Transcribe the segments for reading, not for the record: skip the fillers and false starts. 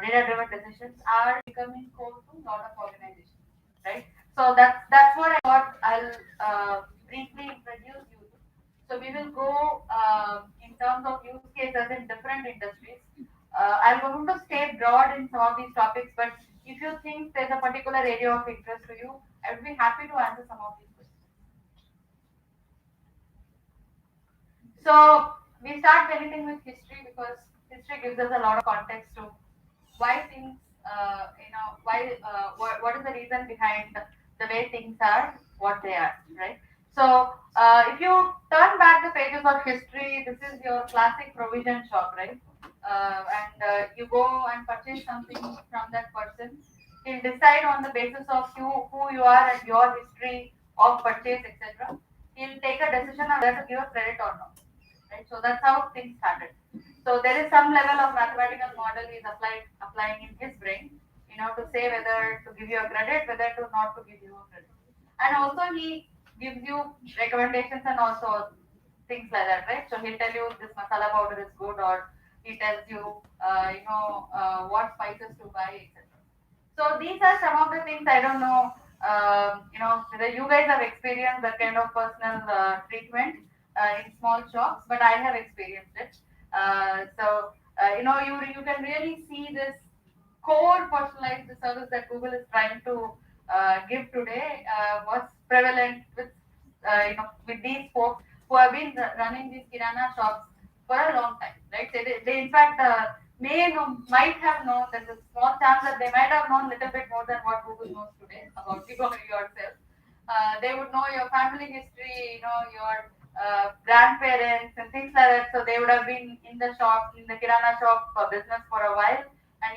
data-driven decisions are becoming core to a lot of organizations, right? So that's what I thought I'll briefly introduce you to. So we will go in terms of use cases in different industries. I'm going to stay broad in some of these topics, but if you think there's a particular area of interest to you, I would be happy to answer some of these questions. So we start anything with history because history gives us a lot of context to why things, what is the reason behind the way things are what they are, right? So if you turn back the pages of history, this is your classic provision shop, right? And you go and purchase something from that person. He'll decide on the basis of who you are and your history of purchase, etc. He'll take a decision on whether to give a credit or not, right? So that's how things started. So there is some level of mathematical model he's applying in his brain, to say whether to give you a credit, whether to not to give you a credit. And also he gives you recommendations and also things like that, right? So he'll tell you this masala powder is good, or he tells you, what spices to buy, etc. So these are some of the things. I don't know, whether you guys have experienced that kind of personal treatment in small shops, but I have experienced it. You can really see this core personalized service that Google is trying to give today was prevalent with these folks who have been running these kirana shops for a long time, right? They in fact might have known. There's a small chance that they might have known a little bit more than what Google knows today about you yourself. They would know your family history, your grandparents and things like that. So they would have been in the shop, in the kirana shop business for a while. And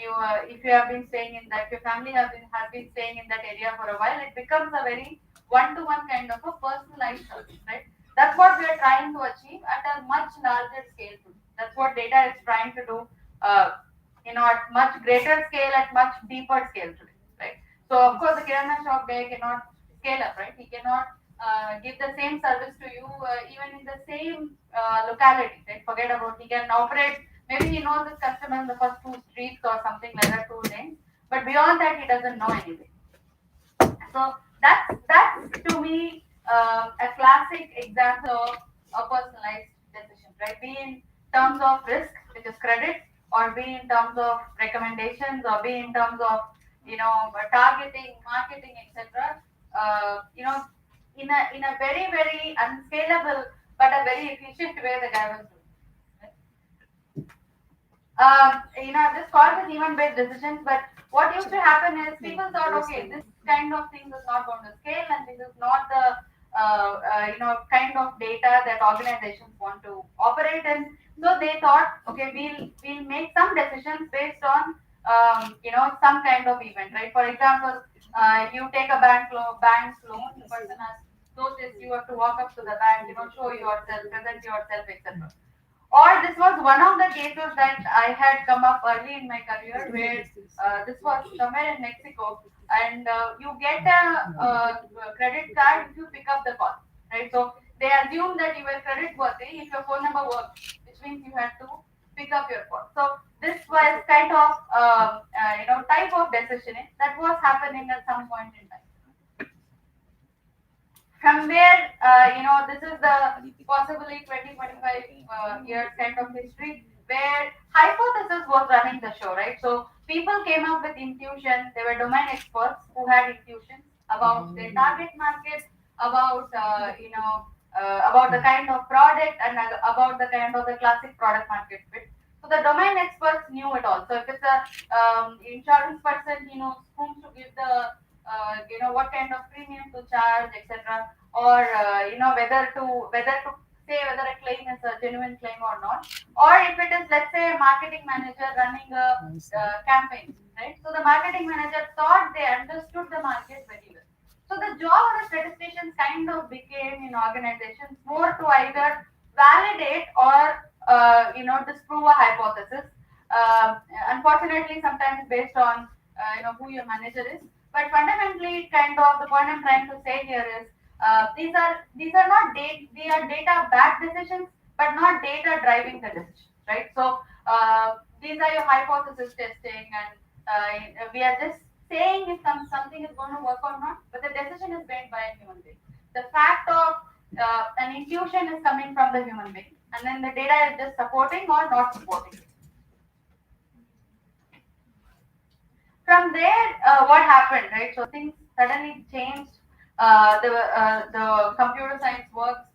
if you have been staying in that, if your family has been staying in that area for a while, it becomes a very one-to-one kind of a personalized service, right? That's what we are trying to achieve at a much larger scale today. That's what data is trying to do, at much greater scale, at much deeper scale today, right? So of course, the kirana shop guy cannot scale up, right? He cannot give the same service to you even in the same locality, right? Forget about he can operate. Maybe he knows his customer in the first two streets or something like that, two lanes, but beyond that, he doesn't know anything. So that's to me a classic example of a personalized decision, right? Be in terms of risk, which is credit, or be in terms of recommendations, or be in terms of targeting, marketing, etc. In a very very unscalable but a very efficient way the guy was doing. Right? This called as event-based decisions, but what used to happen is people thought, okay, this kind of thing is not going to scale, and this is not the kind of data that organizations want to operate in. So they thought, okay, we'll make some decisions based on some kind of event, right? For example, you take a bank's loan, the person has noticed, you have to walk up to the bank, show yourself, present yourself, etc. Or this was one of the cases that I had come up early in my career where this was somewhere in Mexico, and you get a credit card if you pick up the call, right? So they assume that you were credit worthy if your phone number worked, which means you had to pick up your call. So this was kind of type of decisioning that was happening at some point in time. From where this is the possibly 20-25 years kind of history where hypothesis was running the show, right? So people came up with intuition. They were domain experts who had intuitions about their target market, about about the kind of product, and about the kind of the classic product market fit. So the domain experts knew it all. So if it's a insurance person, he knows whom to give the what kind of premium to charge, etc., or whether to say whether a claim is a genuine claim or not, or if it is, let's say, a marketing manager running a campaign, right? So the marketing manager thought they understood the market very well. So the job of the statisticians kind of became in organizations more to either validate or disprove a hypothesis. Unfortunately, sometimes based on who your manager is. But fundamentally, kind of the point I'm trying to say here is these are not data, they are data backed decisions, but not data driving the decision, right? So These are your hypothesis testing, and we are just saying if something is going to work or not, but the decision is made by a human being. The fact of an intuition is coming from the human being, and then the data is just supporting or not supporting it. From there, what happened, right? So things suddenly changed. The computer science works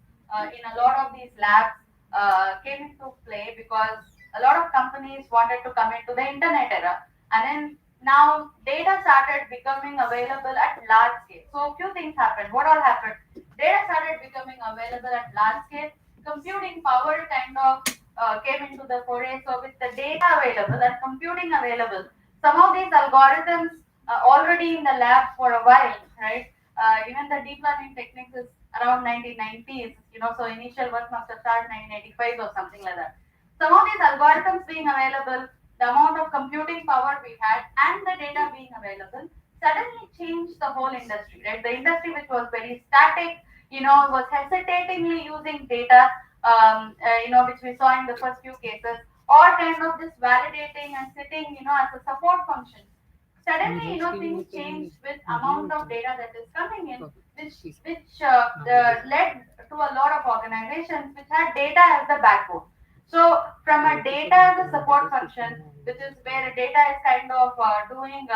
in a lot of these labs came into play because a lot of companies wanted to come into the internet era, and then now data started becoming available at large scale. So a few things happened. What all happened? Data started becoming available at large scale. Computing power kind of came into the foray. So with the data available and computing available, some of these algorithms already in the lab for a while, right? Even the deep learning techniques is around 1990s, so initial work must have started 1985 or something like that. Some of these algorithms being available, the amount of computing power we had, and the data being available suddenly changed the whole industry, right? The industry which was very static, was hesitatingly using data, which we saw in the first few cases, or kind of just validating and sitting, as a support function. Suddenly, things changed with amount of data that is coming in, which led to a lot of organizations which had data as the backbone. So from a data as a support function, which is where data is kind of doing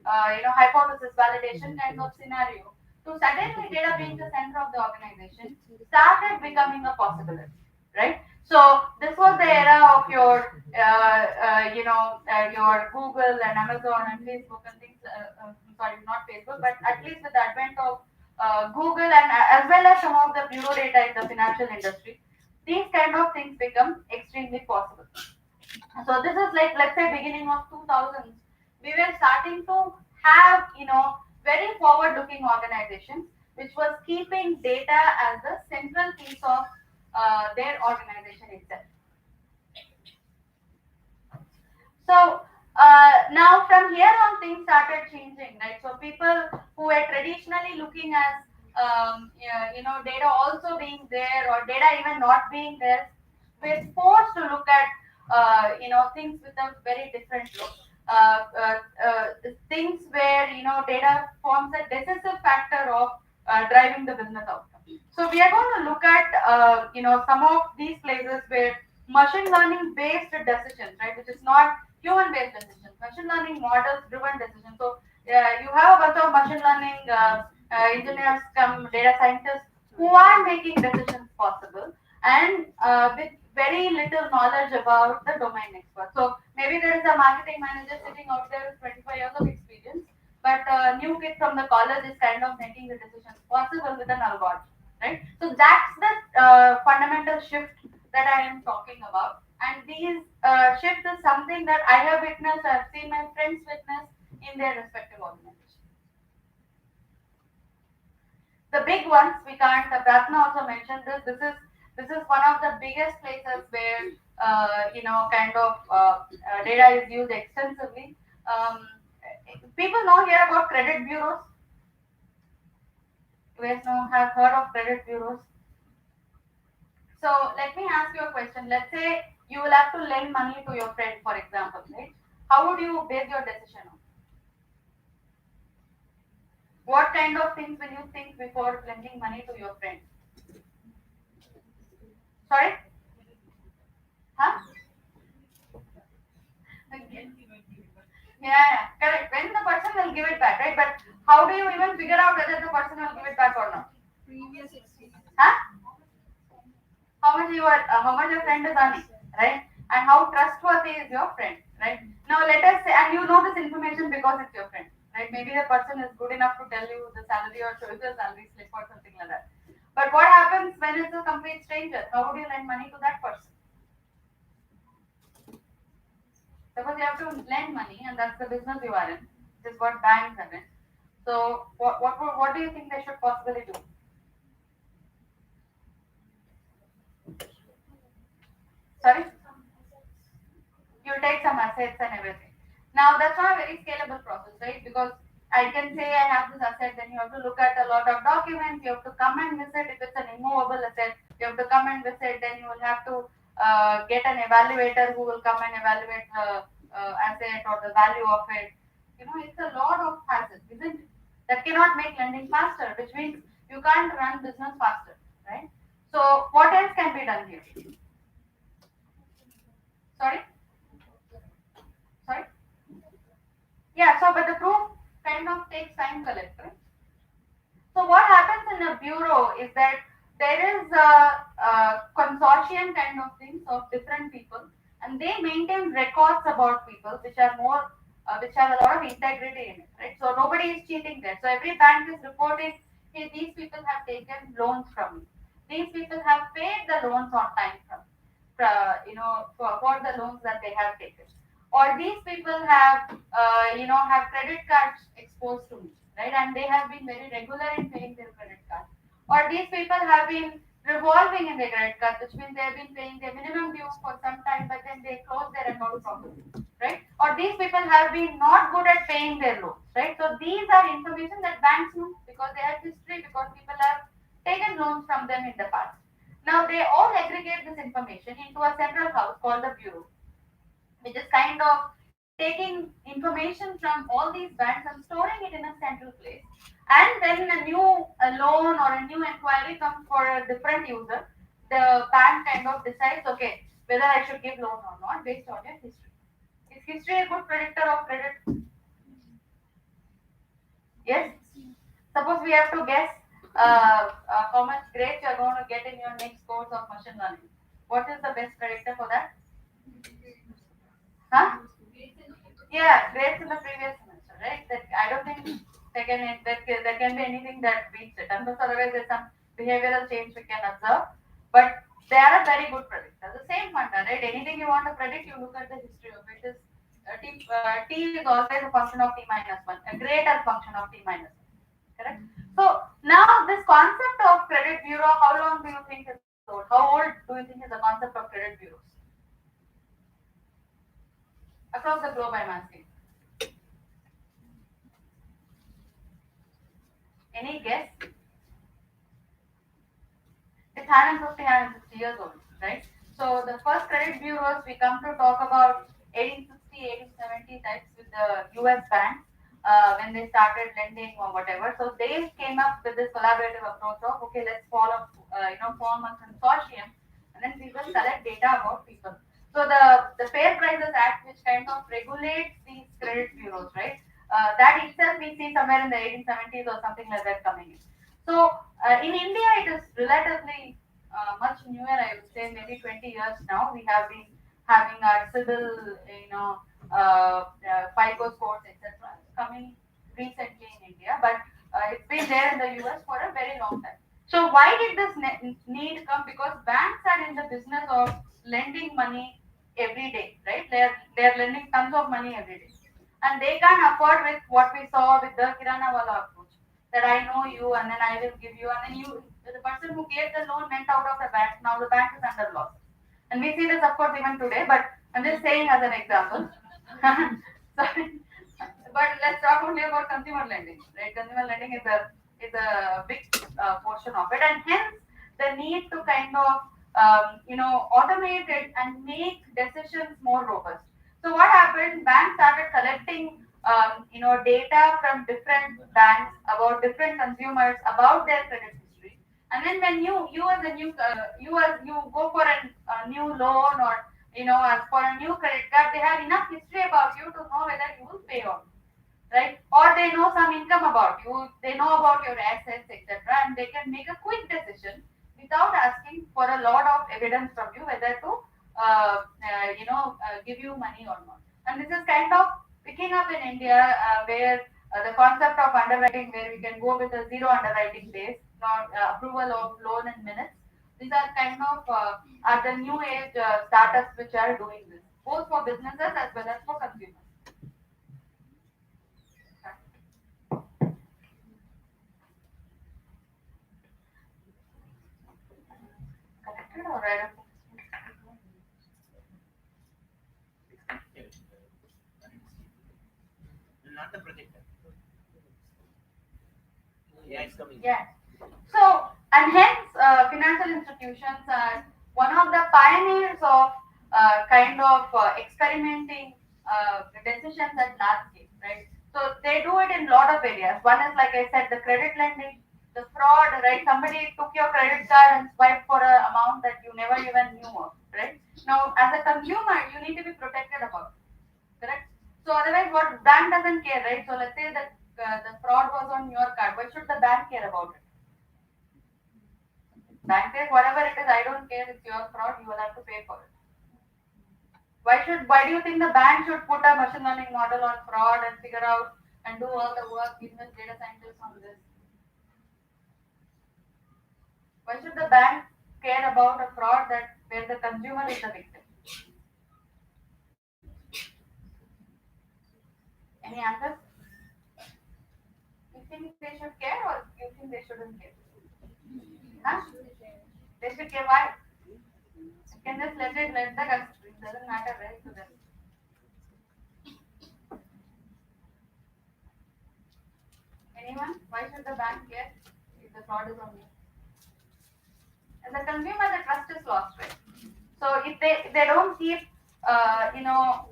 hypothesis validation kind of scenario, to suddenly data being the center of the organization started becoming a possibility, right? So this was the era of your Google and Amazon and Facebook and things. Sorry, not Facebook, but at least with the advent of Google and as well as some of the bureau data in the financial industry, these kind of things become extremely possible. So this is like, let's say, beginning of 2000s, we were starting to have very forward looking organizations which was keeping data as the central piece of their organization itself. So now from here on, things started changing, right? So people who were traditionally looking as data also being there or data even not being there, were forced to look at things with a very different look. Things where data forms a decisive factor of driving the business outcome. So we are going to look at some of these places where machine learning based decisions, right, which is not human based decisions, machine learning models driven decisions. So you have a bunch of machine learning engineers, come data scientists who are making decisions possible, and with very little knowledge about the domain expert. So maybe there is a marketing manager sitting out there with 25 years of experience, but a new kid from the college is kind of making the decisions possible with an algorithm, right? So that's the fundamental shift that I am talking about. And these shifts is something that I have witnessed, I've seen my friends witness in their respective organizations. The big ones, we can't. Pratna also mentioned this. This is one of the biggest places where kind of data is used extensively. People know here about credit bureaus. You guys know, have heard of credit bureaus. So let me ask you a question. Let's say you will have to lend money to your friend, for example, right? How would you base your decision on? What kind of things will you think before lending money to your friend? Sorry? Huh? Okay. Yeah, correct. When the person will give it back, right? But how do you even figure out whether the person will give it back or not? Previous experience. Huh? How much your friend is earning, right? And how trustworthy is your friend, right? Now let us say, and you know this information because it's your friend, right? Maybe the person is good enough to tell you the salary or show you the salary slip or something like that. But what happens when it's a complete stranger? How would you lend money to that person? Suppose you have to lend money, and that's the business you are in. This is what banks are in. So what do you think they should possibly do? Sorry, you take some assets and everything. Now that's not a very scalable process, right? Because I can say I have this asset, then you have to look at a lot of documents. You have to come and visit if it's an immovable asset. You have to come and visit. Then you will have to get an evaluator who will come and evaluate the asset or the value of it. It's a lot of hassle, isn't it? That cannot make lending faster, which means you can't run business faster, right? So what else can be done here? Sorry, sorry. Yeah. So, but the proof kind of takes time collect, right? So what happens in a bureau is that there is a consortium kind of things of different people, and they maintain records about people which are more, which have a lot of integrity in it, right? So nobody is cheating there. So every bank is reporting, hey, these people have taken loans from me. These people have paid the loans on time from, for the loans that they have taken, or these people have have credit cards exposed to me, right, and they have been very regular in paying their credit card, or these people have been revolving in their credit card, which means they have been paying their minimum due for some time, but then they close their account properly, right, or these people have been not good at paying their loans, right. So these are information that banks know because they have history, because people have taken loans from them in the past. Now they all aggregate this information into a central house called the bureau, which is kind of taking information from all these banks and storing it in a central place. And when a new loan or a new inquiry comes for a different user, the bank kind of decides, okay, whether I should give loan or not based on your history. Is history a good predictor of credit? Yes. Suppose we have to guess how much grades you are going to get in your next course of machine learning. What is the best predictor for that? Huh? Yeah, grades in the previous semester, right? That I don't think there can be anything that beats it, unless otherwise there's some behavioral change we can observe. But they are a very good predictor. The same funda, right? Anything you want to predict, you look at the history of it. Is t is always a function of t minus one, a greater function of t minus one. Correct. So now this concept of credit bureau, how long do you think is old? How old do you think is the concept of credit bureaus across the globe? I'm asking. Any guess? It's 150, years old, right? So the first credit bureaus we come to talk about 1860, 1870 types with the US banks when they started lending or whatever. So they came up with this collaborative approach of, okay, let's follow, form a consortium, and then we will collect data about people. So the Fair Prices Act, which kind of regulates these credit bureaus, right? That itself we see somewhere in the 1870s or something like that coming in. So in India, it is relatively much newer. I would say maybe 20 years now. We have been having our civil, FICO scores, etc. coming recently in India, but it's been there in the US for a very long time. So why did this need come? Because banks are in the business of lending money every day, right? They're lending tons of money every day, and they can't afford with what we saw with the Kirana wala approach, that I know you and then I will give you, and then the person who gave the loan went out of the bank. Now the bank is under loss, and we see this of course even today. But I'm just saying as an example. Sorry. But let's talk only about consumer lending, right? Consumer lending is a big portion of it, and hence the need to kind of automate it and make decisions more robust. So what happened? Banks started collecting data from different banks about different consumers about their credit history, and then when you as a new you as you go for a new loan, or as for a new credit card, they have enough history about you to know whether you will pay or not, right? Or they know some income about you, they know about your assets, etc., and they can make a quick decision without asking for a lot of evidence from you whether to give you money or not. And this is kind of picking up in India, where the concept of underwriting, where we can go with a zero underwriting base, not approval of loan in minutes. These are kind of are the new age startups which are doing this, both for businesses as well as for consumers. Connected or right? Not the projector. Yeah, it's coming. Yeah. So, and hence, financial institutions are one of the pioneers of kind of experimenting decisions at large scale, right? So they do it in a lot of areas. One is, like I said, the credit lending, the fraud, right? Somebody took your credit card and swiped for an amount that you never even knew of, right? Now, as a consumer, you need to be protected about it, correct? So otherwise, what bank doesn't care, right? So let's say that the fraud was on your card. Why should the bank care about it? Bank says whatever it is, I don't care. It's your fraud. You will have to pay for it. Why do you think the bank should put a machine learning model on fraud and figure out and do all the work, invest data scientists on this? Why should the bank care about a fraud that where the consumer is the victim? Any answers? You think they should care or you think they shouldn't care? Huh? They should care. Why? You can just let the customer. It doesn't matter, right, to them. Anyone? Why should the bank care if the fraud is on you? As a consumer, the trust is lost, right? So if they don't keep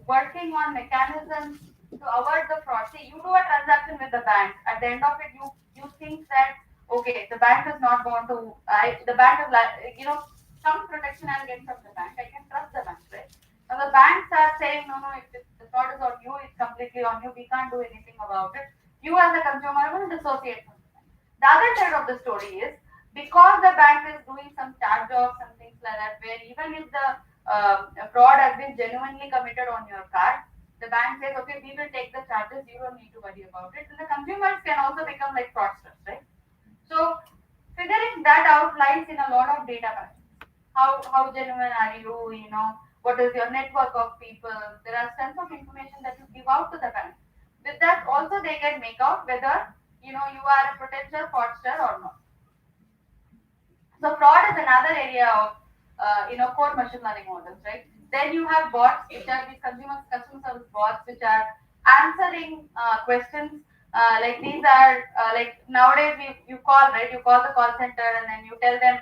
working on mechanisms to avoid the fraud. See, you do a transaction with the bank. At the end of it, you think that okay, the bank is not going to. The bank is like some protection I'll get from the bank. I can trust the bank, right? Now the banks are saying no, no. If the fraud is on you, it's completely on you. We can't do anything about it. You as a consumer will dissociate from the bank. The other side of the story is because the bank is doing some charge off, some things like that, where even if the fraud has been genuinely committed on your card, the bank says, okay, we will take the charges, you don't need to worry about it. And the consumers can also become like fraudsters, right? So figuring that out lies in a lot of data patterns. How genuine are you? What is your network of people? There are tons of information that you give out to the bank. With that, also they can make out whether you are a potential fraudster or not. So fraud is another area of core machine learning models, right? Then you have bots, which are these customer service bots, which are answering questions. Like these are like nowadays you call, right? You call the call center and then you tell them,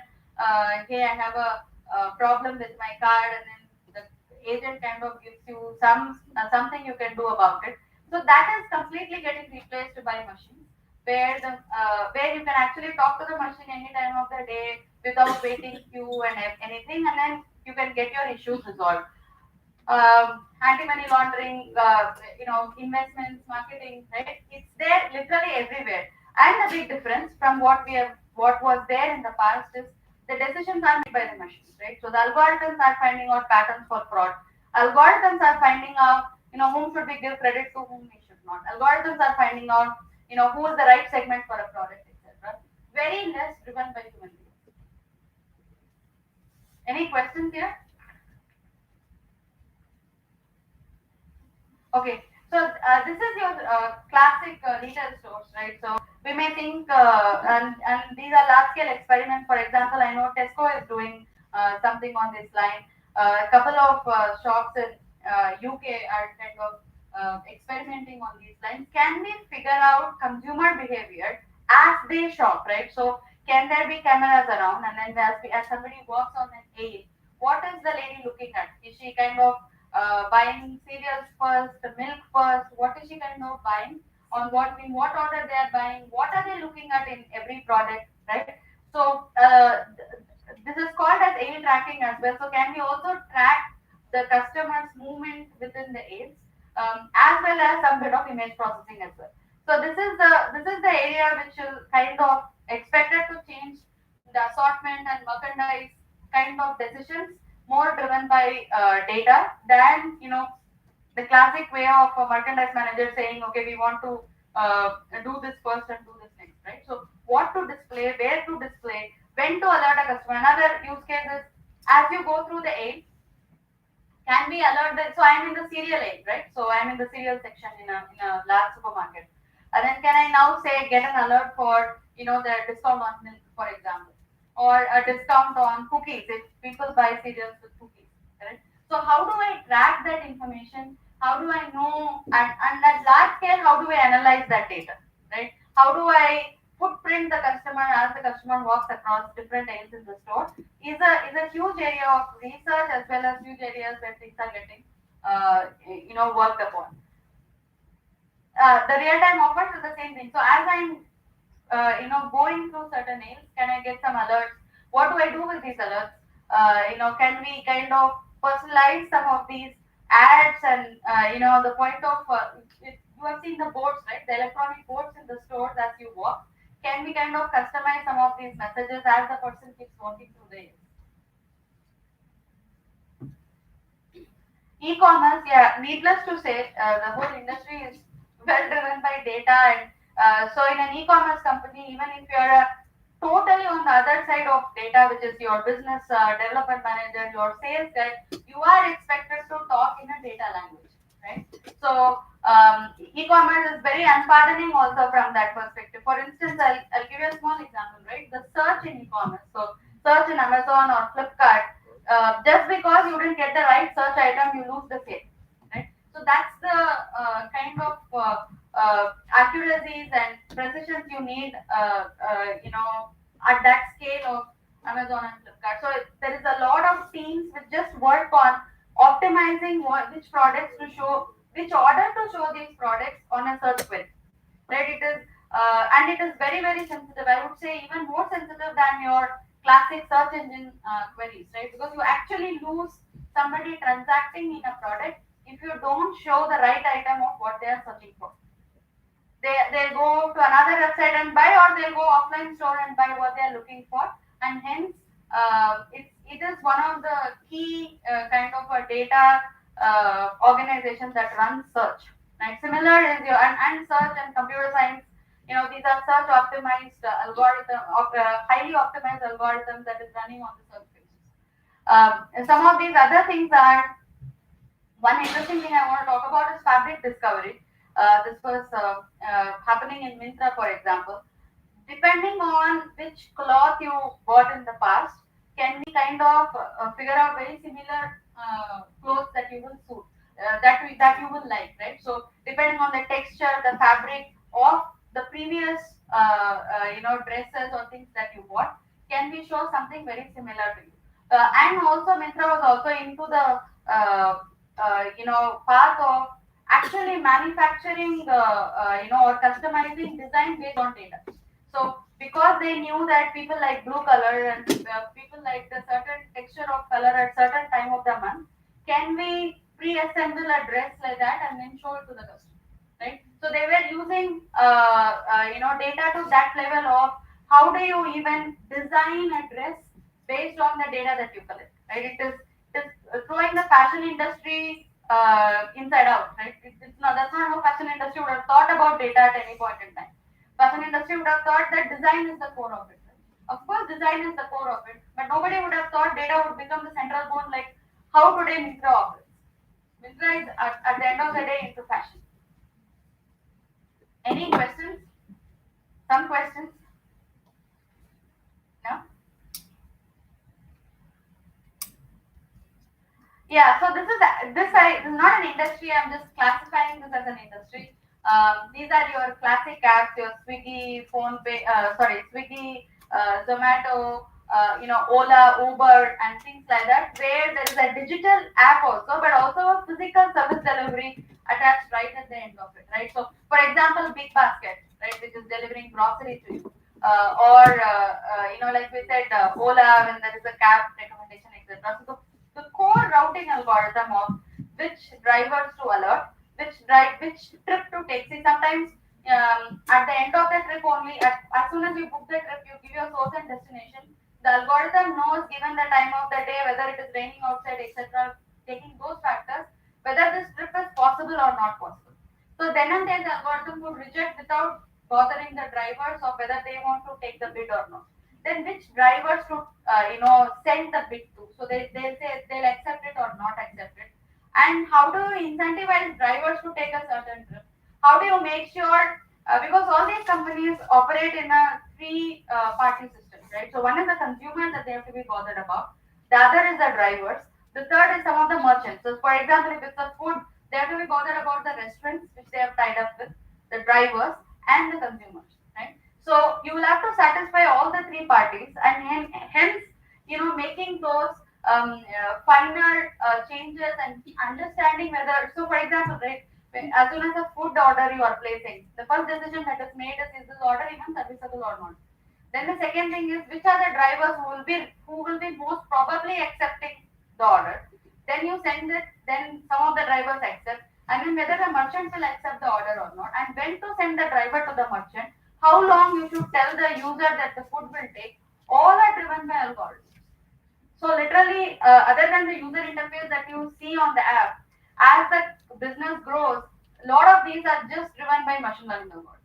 hey, I have a problem with my card, and then the agent kind of gives you something you can do about it. So that is completely getting replaced by machines where you can actually talk to the machine any time of the day without waiting queue and anything, and then you can get your issues resolved. Anti-money laundering, investments, marketing, right? It's there literally everywhere. And the big difference from what was there in the past is the decisions are made by the machines, right? So the algorithms are finding out patterns for fraud. Algorithms are finding out, whom should we give credit to, whom we should not. Algorithms are finding out, who is the right segment for a product, etc. Very less driven by human beings. Any questions here? Okay, so this is your classic retail stores, right? So we may think, and these are large scale experiments. For example, I know Tesco is doing something on this line. A couple of shops in UK are kind of experimenting on these lines. Can we figure out consumer behavior as they shop, right? So can there be cameras around, and then as somebody walks on an aisle, what is the lady looking at? Is she kind of buying cereals first, the milk first? What is she kind of buying? In what order they are buying? What are they looking at in every product, right? So this is called as aisle tracking as well. So can we also track the customer's movement within the aisles, as well as some bit of image processing as well. So this is the area which is kind of expected to change the assortment and merchandise kind of decisions, more driven by data than the classic way of a merchandise manager saying, okay, we want to do this first and do this next, right? So what to display, where to display, when to alert a customer. Another use case is as you go through the aisle, can we alert that? So I'm in the cereal aisle, right? So I'm in the cereal section in a large supermarket, and then can I now say get an alert for the discount on milk, for example, or a discount on cookies if people buy cereals with cookies, correct? So how do I track that information? How do I know? And at large scale, how do I analyze that data, right? How do I footprint the customer as the customer walks across different aisles in the store is a huge area of research as well as huge areas where things are getting worked upon. The real time offers is the same thing. So as I'm going through certain mails, can I get some alerts? What do I do with these alerts? Can we kind of personalize some of these ads and the point of you have seen the boards, right? The electronic boards in the stores as you walk. Can we kind of customize some of these messages as the person keeps walking through the e-commerce? Yeah, needless to say, the whole industry is well driven by data, and so in an e-commerce company, even if you are totally on the other side of data, which is your business development manager, your sales guy, you are expected to talk in a data language, right? So e-commerce is very unpardoning also from that perspective. For instance, I'll give you a small example, right? The search in e-commerce. So search in Amazon or Flipkart, just because you didn't get the right search item, you lose the sale, right? So that's the kind of accuracies and precisions you need, at that scale of Amazon and Flipkart. So there is a lot of teams which just work on optimizing which products to show, which order to show these products on a search query, right? It is and it is very very sensitive. I would say even more sensitive than your classic search engine queries, right? Because you actually lose somebody transacting in a product if you don't show the right item of what they are searching for. They'll go to another website and buy, or they'll go offline store and buy what they are looking for, and hence it is one of the key kind of a data organization that runs search, right? Similar is your and search and computer science, these are search optimized highly optimized algorithms that is running on the search pages. Some of these other things are, one interesting thing I want to talk about is fabric discovery. This was happening in Mintra, for example. Depending on which cloth you bought in the past, can we kind of figure out very similar clothes that you will suit, that you will like, right? So depending on the texture, the fabric of the previous dresses or things that you bought, can we show something very similar to you? And also, Mintra was also into the path of actually manufacturing or customizing design based on data. So because they knew that people like blue color and people like the certain texture of color at certain time of the month, can we pre-assemble a dress like that and then show it to the customer, right? So they were using data to that level of how do you even design a dress based on the data that you collect, right? It is throwing the fashion industry inside out, right? It's not, that's not how fashion industry would have thought about data at any point in time. Fashion industry would have thought that design is the core of it. Right? Of course, design is the core of it, but nobody would have thought data would become the central bone, like how today Mintra operates. Mintra is at the end of the day into fashion. Any questions? Some questions? No? Yeah, so this is not an industry. I'm just classifying this as an industry. These are your classic apps, your Swiggy, Swiggy, Zomato, Ola, Uber, and things like that, where there is a digital app also, but also a physical service delivery attached right at the end of it, right? So, for example, Big Basket, right, which is delivering grocery to you, like we said, Ola when there is a cab recommendation, etc. So the core routing algorithm of which drivers to alert, which trip to take. See, sometimes at the end of the trip only, as soon as you book the trip, you give your source and destination. The algorithm knows, given the time of the day, whether it is raining outside, etc., taking those factors, whether this trip is possible or not possible. So then and there, the algorithm would reject without bothering the drivers of whether they want to take the bid or not. Then which drivers to send the bid to? So they'll say they'll accept it or not accept it. And how do you incentivize drivers to take a certain trip? How do you make sure, because all these companies operate in a three party system, right? So one is the consumer that they have to be bothered about. The other is the drivers. The third is some of the merchants. So for example, if it's a food, they have to be bothered about the restaurants which they have tied up with, the drivers and the consumers, right? So you will have to satisfy all the three parties, and hence making those finer changes and understanding whether, so for example, right, as soon as a food order you are placing, the first decision that is made is this order even serviceable or not? Then the second thing is which are the drivers who will be most probably accepting the order. Then you send it. Then some of the drivers accept, and then whether the merchant will accept the order or not, and when to send the driver to the merchant, how long you should tell the user that the food will take. All are driven by algorithms. So literally, other than the user interface that you see on the app, as the business grows, a lot of these are just driven by machine learning algorithms.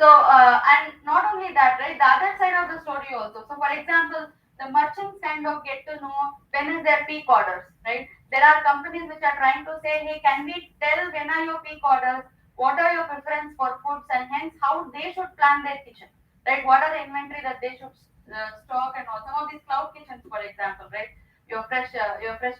So, and not only that, right, the other side of the story also. So, for example, the merchants kind of get to know when is their peak orders, right? There are companies which are trying to say, hey, can we tell when are your peak orders? What are your preference for foods, and hence how they should plan their kitchen, right? What are the inventory that they should stock, and all. Some of these cloud kitchens, for example, right? Your fresh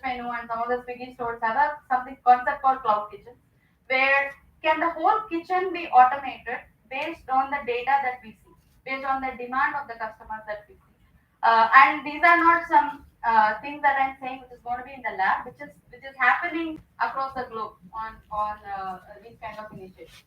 menu, and some of the Swiggy stores have a something concept called cloud kitchens, where can the whole kitchen be automated based on the data that we see, based on the demand of the customers that we see. And these are not some things that I'm saying which is going to be in the lab, which is happening across the globe on these kind of initiatives.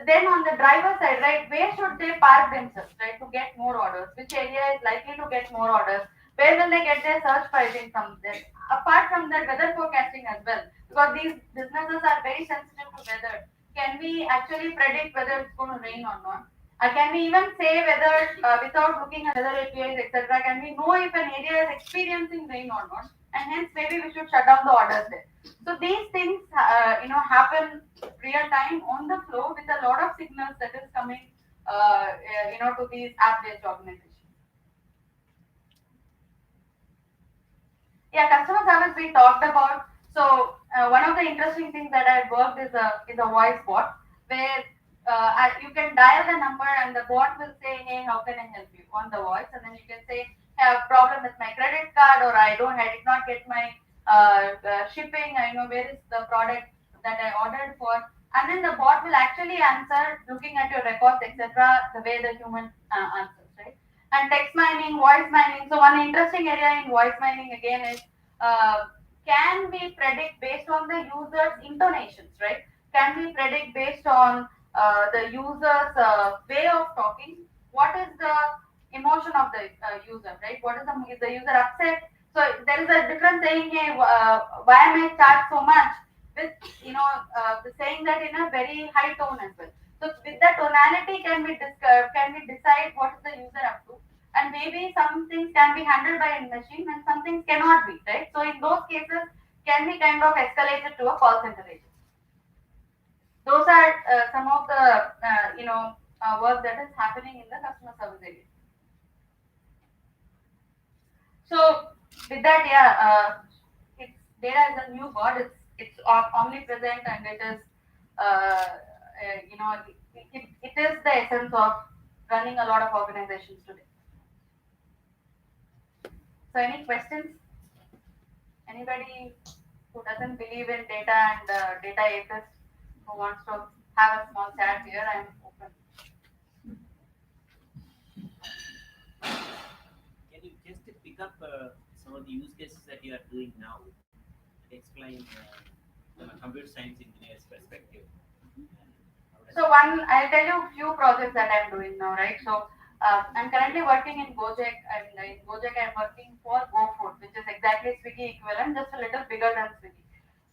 Then on the driver side, right, where should they park themselves, right, to get more orders? Which area is likely to get more orders? Where will they get their search pricing from this? Apart from that, weather forecasting as well, because these businesses are very sensitive to weather. Can we actually predict whether it's going to rain or not? Can we even say whether, without looking at weather APIs, etc., can we know if an area is experiencing rain or not? And hence, maybe we should shut down the orders there. So these things, happen real time on the flow with a lot of signals that is coming, to these app-based organizations. Yeah, customer service we talked about. So one of the interesting things that I worked is a voice bot where you can dial the number and the bot will say, hey, how can I help you on the voice, and then you can say, I have a problem with my credit card, or I did not get my shipping. I know where is the product that I ordered for, and then the bot will actually answer looking at your records, etc. The way the human answers, right? And text mining, voice mining. So one interesting area in voice mining again is, uh, can we predict based on the user's intonations, right? Can we predict based on the user's way of talking? What is the emotion of the user, right? What is the user upset? So there is a difference saying, hey, why am I charged so much? With saying that in a very high tone as well. So with the tonality, can we decide what is the user up to? And maybe some things can be handled by a machine and some things cannot be, right? So in those cases, can we kind of escalate it to a call center agent? Those are some of the work that is happening in the customer service area. So with that, yeah, it's data is a new god. It's omnipresent, and it is it is the essence of running a lot of organizations today. So any questions? Anybody who doesn't believe in data and data atheist who wants to have a small chat here, I'm open. Can you just pick up some of the use cases that you are doing now and explain from a computer science engineer's perspective? So I'll tell you a few projects that I'm doing now, right? So I'm currently working in Gojek, and in Gojek I'm working for GoFood, which is exactly Swiggy equivalent, just a little bigger than Swiggy.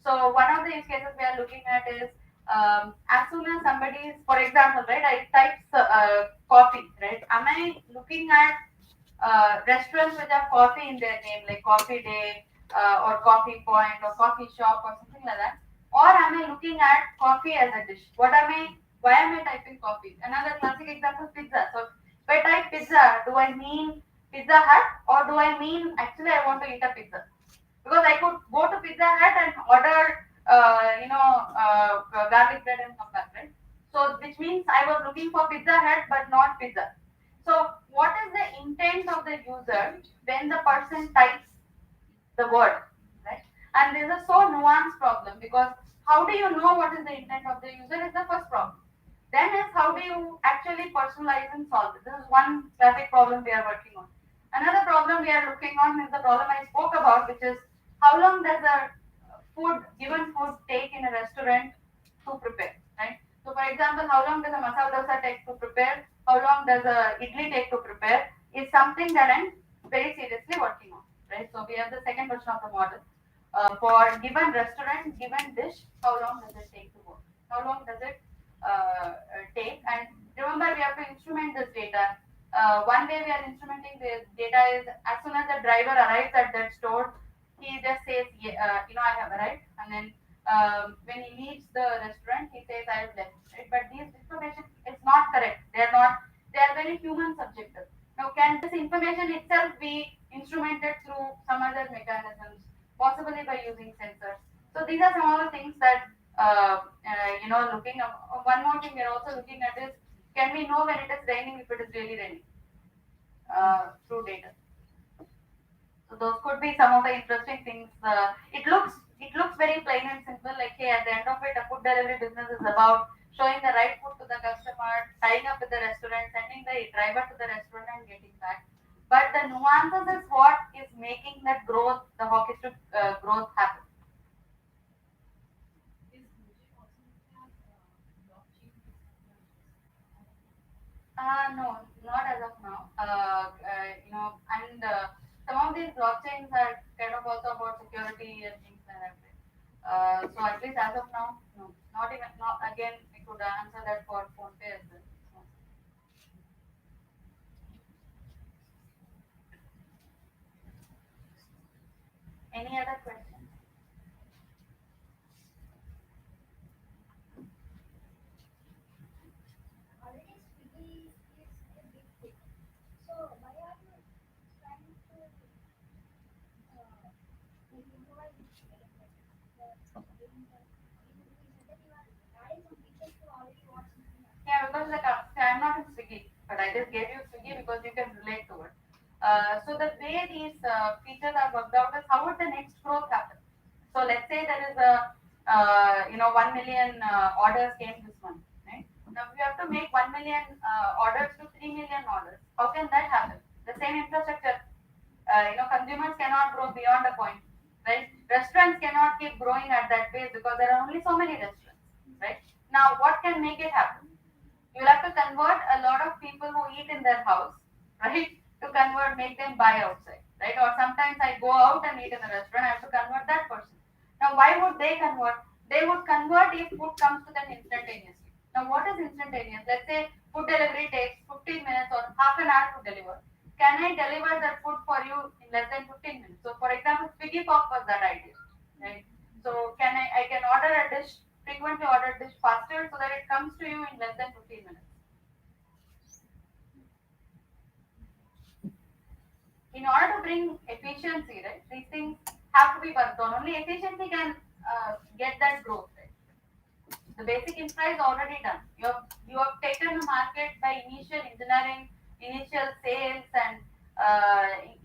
So one of the use cases we are looking at is, as soon as somebody is, for example, right, I type coffee, right? Am I looking at restaurants which have coffee in their name, like Coffee Day or Coffee Point or Coffee Shop or something like that? Or am I looking at coffee as a dish? Why am I typing coffee? Another classic example, pizza. So if I type pizza, do I mean Pizza Hut, or do I mean actually I want to eat a pizza? Because I could go to Pizza Hut and order, garlic bread and come back, right? So which means I was looking for Pizza Hut but not pizza. So what is the intent of the user when the person types the word, right? And there's a so nuanced problem, because how do you know what is the intent of the user is the first problem. Then is how do you actually personalize and solve it? This is one classic problem we are working on. Another problem we are looking on is the problem I spoke about, which is how long does a given food take in a restaurant to prepare, right? So, for example, how long does a masala dosa take to prepare? How long does a idli take to prepare? Is something that I'm very seriously working on, right? So, we have the second version of the model. For given restaurant, given dish, how long does it take to work? How long does it take? And remember, we have to instrument this data. One way we are instrumenting the data is as soon as the driver arrives at that store, he just says, yeah, I have arrived, and then when he leaves the restaurant, he says, I have left. Right? But this information is not correct. They are not. They are very human subjective. Now, can this information itself be instrumented through some other mechanisms, possibly by using sensors? So these are some of the things that looking up. One more thing we are also looking at is, can we know when it is raining if it is really raining through data? So those could be some of the interesting things. It looks very plain and simple. Like, hey, at the end of it, a food delivery business is about showing the right food to the customer, tying up with the restaurant, sending the driver to the restaurant, and getting back. But the nuances is what is making that growth, the hockey stick growth happen. No, not as of now. And some of these blockchains are kind of also about security and things like that. Right? So at least as of now, no, not even. Not again. I could answer that for PhonePe as well. So, any other questions? Yeah, because like I'm not in Swiggy, but I just gave you Swiggy because you can relate to it. So the way these features are worked out is how would the next growth happen? So let's say there is a 1 million orders came this month, right? Now we have to make 1 million orders to 3 million orders. How can that happen? The same infrastructure, consumers cannot grow beyond a point, right? Restaurants cannot keep growing at that pace because there are only so many restaurants, right? Now what can make it happen? You'll have to convert a lot of people who eat in their house, right? To convert, make them buy outside, right? Or sometimes I go out and eat in a restaurant, I have to convert that person. Now, why would they convert? They would convert if food comes to them instantaneously. Now, what is instantaneous? Let's say food delivery takes 15 minutes or half an hour to deliver. Can I deliver that food for you in less than 15 minutes? So, for example, Swiggy Pop was that idea, right? So, I can order a dish, frequently ordered dish faster so that it comes to you in less than 15 minutes. In order to bring efficiency, right, these things have to be worked on. Only efficiency can get that growth, right? The basic infra is already done. You have taken the market by initial engineering, initial sales, and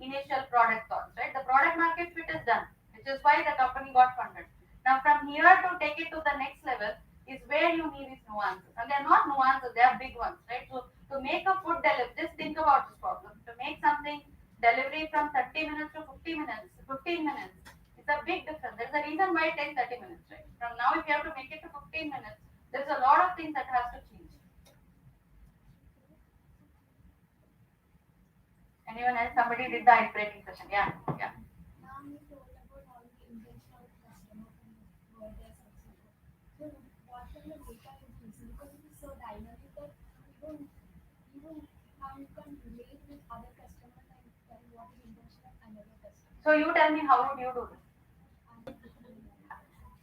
initial product thoughts, right? The product market fit is done, which is why the company got funded. Now, from here to take it to the next level is where you need these nuances, and they're not nuances; they are big ones, right? So, to make a food delivery, just think about this problem. To make something delivery from 30 minutes to 50 minutes, 15 minutes, it's a big difference. There's a reason why it takes 30 minutes, right? From now, if you have to make it to 15 minutes, there's a lot of things that has to change. Anyone else? Somebody did the ice breaking session. Yeah, yeah. So you tell me, how would you do this?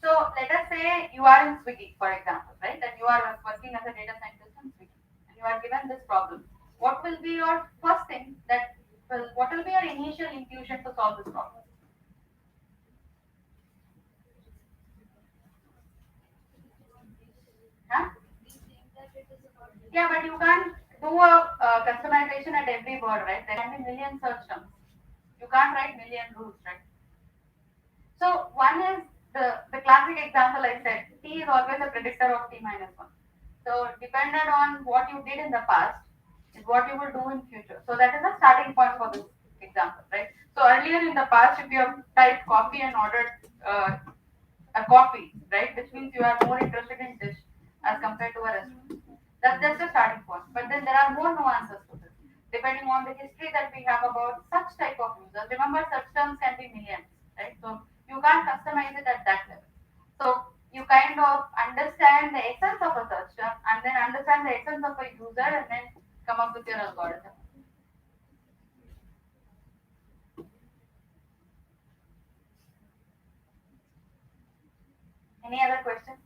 So let us say you are in Swiggy, for example, right? And you are working as a data scientist in Swiggy, and you are given this problem. What will be your first thing what will be your initial intuition to solve this problem? Huh? Yeah, but you can't do a customization at every word, right? There can be million search terms. You can't write million rules, right? So one is the classic example I said. T is always a predictor of T minus one. So depended on what you did in the past is what you will do in future. So that is a starting point for this example, right? So earlier in the past, if you have typed coffee and ordered uh, a coffee, right, which means you are more interested in dish as compared to a restaurant. That's just a starting point. But then there are more nuances to this, depending on the history that we have about such type of users. Remember, search terms can be millions, right? So you can't customize it at that level. So you kind of understand the essence of a search term and then understand the essence of a user and then come up with your algorithm. Any other questions?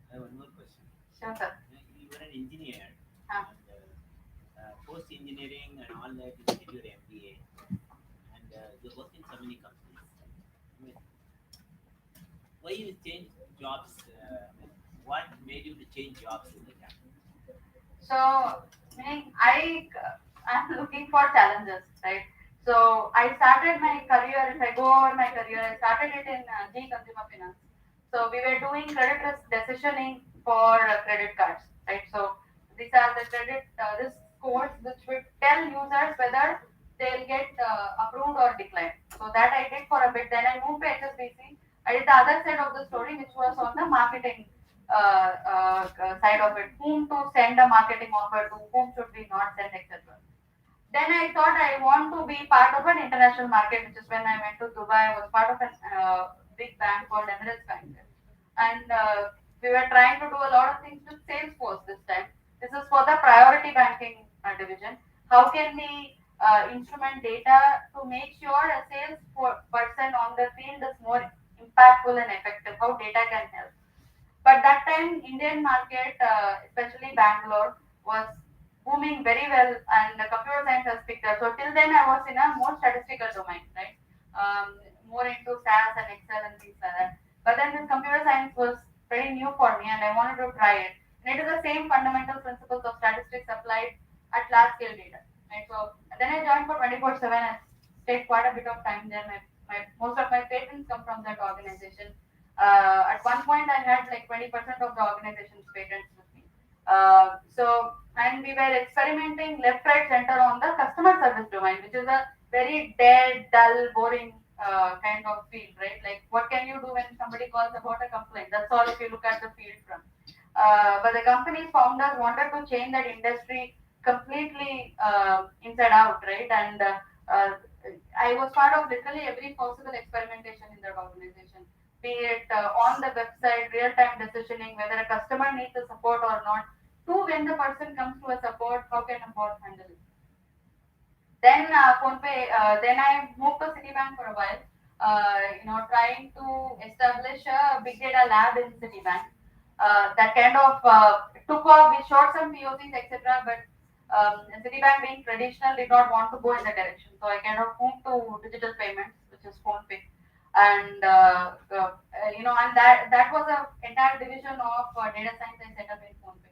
I have one more question. Sure, sir. You were an engineer, Huh. and post engineering and all that, you did your MBA, and you work in so many companies. I mean, why you change jobs? I mean, what made you to change jobs in the gap? So, meaning I'm looking for challenges, right? So I started my career. If I go over my career, I started it in G Consumer Finance. So we were doing credit risk decisioning for credit cards, right? So these are the credit risk scores which would tell users whether they'll get approved or declined. So that I did for a bit. Then I moved to HSBC. I did the other side of the story, which was on the marketing side of it, whom to send a marketing offer to, whom should we not send, etc. Then I thought I want to be part of an international market, which is when I went to Dubai. I was part of a big bank called Emirates Bank, and we were trying to do a lot of things with Salesforce this time. This is for the priority banking division. How can we instrument data to make sure a sales person on the field is more impactful and effective? How data can help. But that time, Indian market, especially Bangalore, was booming very well, and the computer science has picked up. So till then, I was in a more statistical domain, right? More into SAS and Excel and things like that. But then this computer science was very new for me, and I wanted to try it. And it is the same fundamental principles of statistics applied at large scale data, right? So then I joined for 24/7 and stayed quite a bit of time there. Most of my patents come from that organization. At one point, I had like 20% of the organization's patents with me. And we were experimenting left, right, center on the customer service domain, which is a very dead, dull, boring kind of field, right? Like, what can you do when somebody calls about a complaint? That's all if you look at the field front. But the company's founders wanted to change that industry completely inside out, right? And I was part of literally every possible experimentation in that organization, be it on the website, real-time decisioning, whether a customer needs the support or not, to when the person comes to a support, how can a bot handle it? Then then I moved to Citibank for a while, trying to establish a big data lab in Citibank. That kind of took off. We showed some POCs, etc. But Citibank, being traditional, did not want to go in that direction. So I kind of moved to digital payments, which is PhonePe, and and that was a entire division of data science I set up in PhonePe,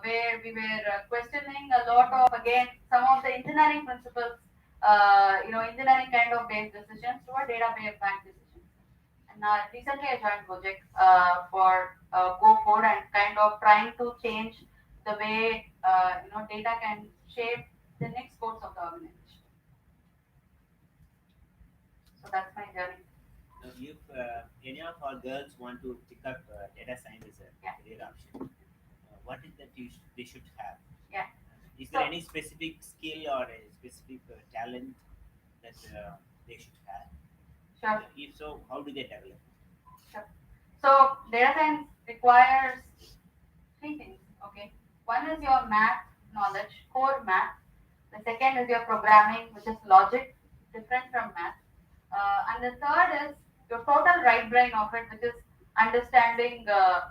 where we were questioning a lot of, again, some of the engineering principles, engineering kind of based decisions to a database bank decisions. And recently I joined Gojek for Go Forward and kind of trying to change the way data can shape the next course of the organization. So that's my journey. Now, if any of our girls want to pick up data science as a Yeah. career option, what is that they should have? Yeah. Is So there any specific skill or a specific talent that they should have? sure. If so, how do they develop? Sure. So data science requires three things. Okay. One is your math knowledge, core math. The second is your programming, which is logic, different from math. And the third is your total right brain of it, which is understanding, the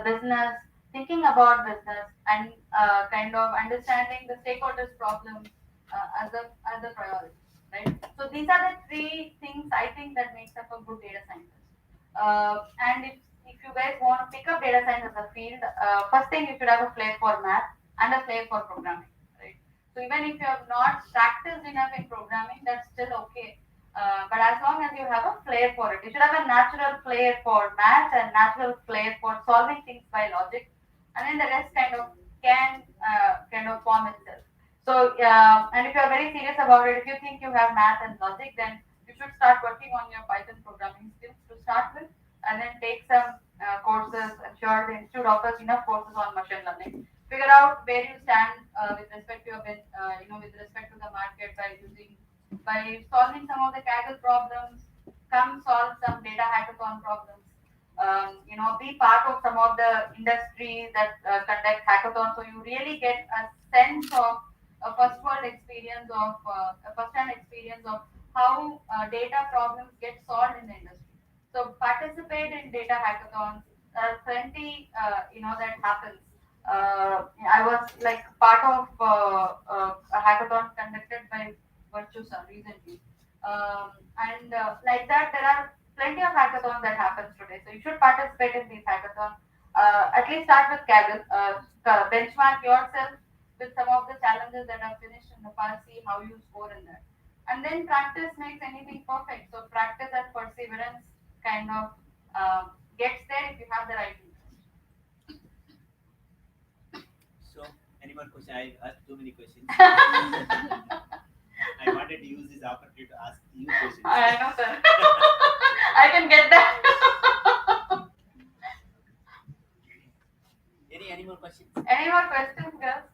business, thinking about business, and kind of understanding the stakeholders' problems as a priority, right? So these are the three things I think that makes up a good data scientist. And if you guys want to pick up data science as a field, first thing you should have a flair for math and a flair for programming, right? So even if you have not practiced enough in programming, that's still okay. But as long as you have a flair for it, you should have a natural flair for math and natural flair for solving things by logic, and then the rest kind of form itself. So, and if you are very serious about it, if you think you have math and logic, then you should start working on your Python programming skills to start with, and then take some courses. I'm sure the institute offers enough courses on machine learning. Figure out where you stand with respect to with respect to the market by solving some of the Kaggle problems. Come solve some data hackathon problems. Be part of some of the industries that conduct hackathons, so you really get a sense of a first-hand experience of how data problems get solved in the industry. So participate in data hackathons. There are plenty, that happens. I was like part of a hackathon conducted by Virtusa recently, and like that, there are plenty of hackathons that happens today. So you should participate in these hackathons. At least start with Kaggle. Benchmark yourself with some of the challenges that are finished in the past. See how you score in that, and then practice makes anything perfect. So practice and perseverance kind of gets there if you have the right So, any more questions? I asked too many questions. interest. I wanted to use this opportunity to ask you questions. I know, sir. I can get that. Any more questions? Any more questions, girls?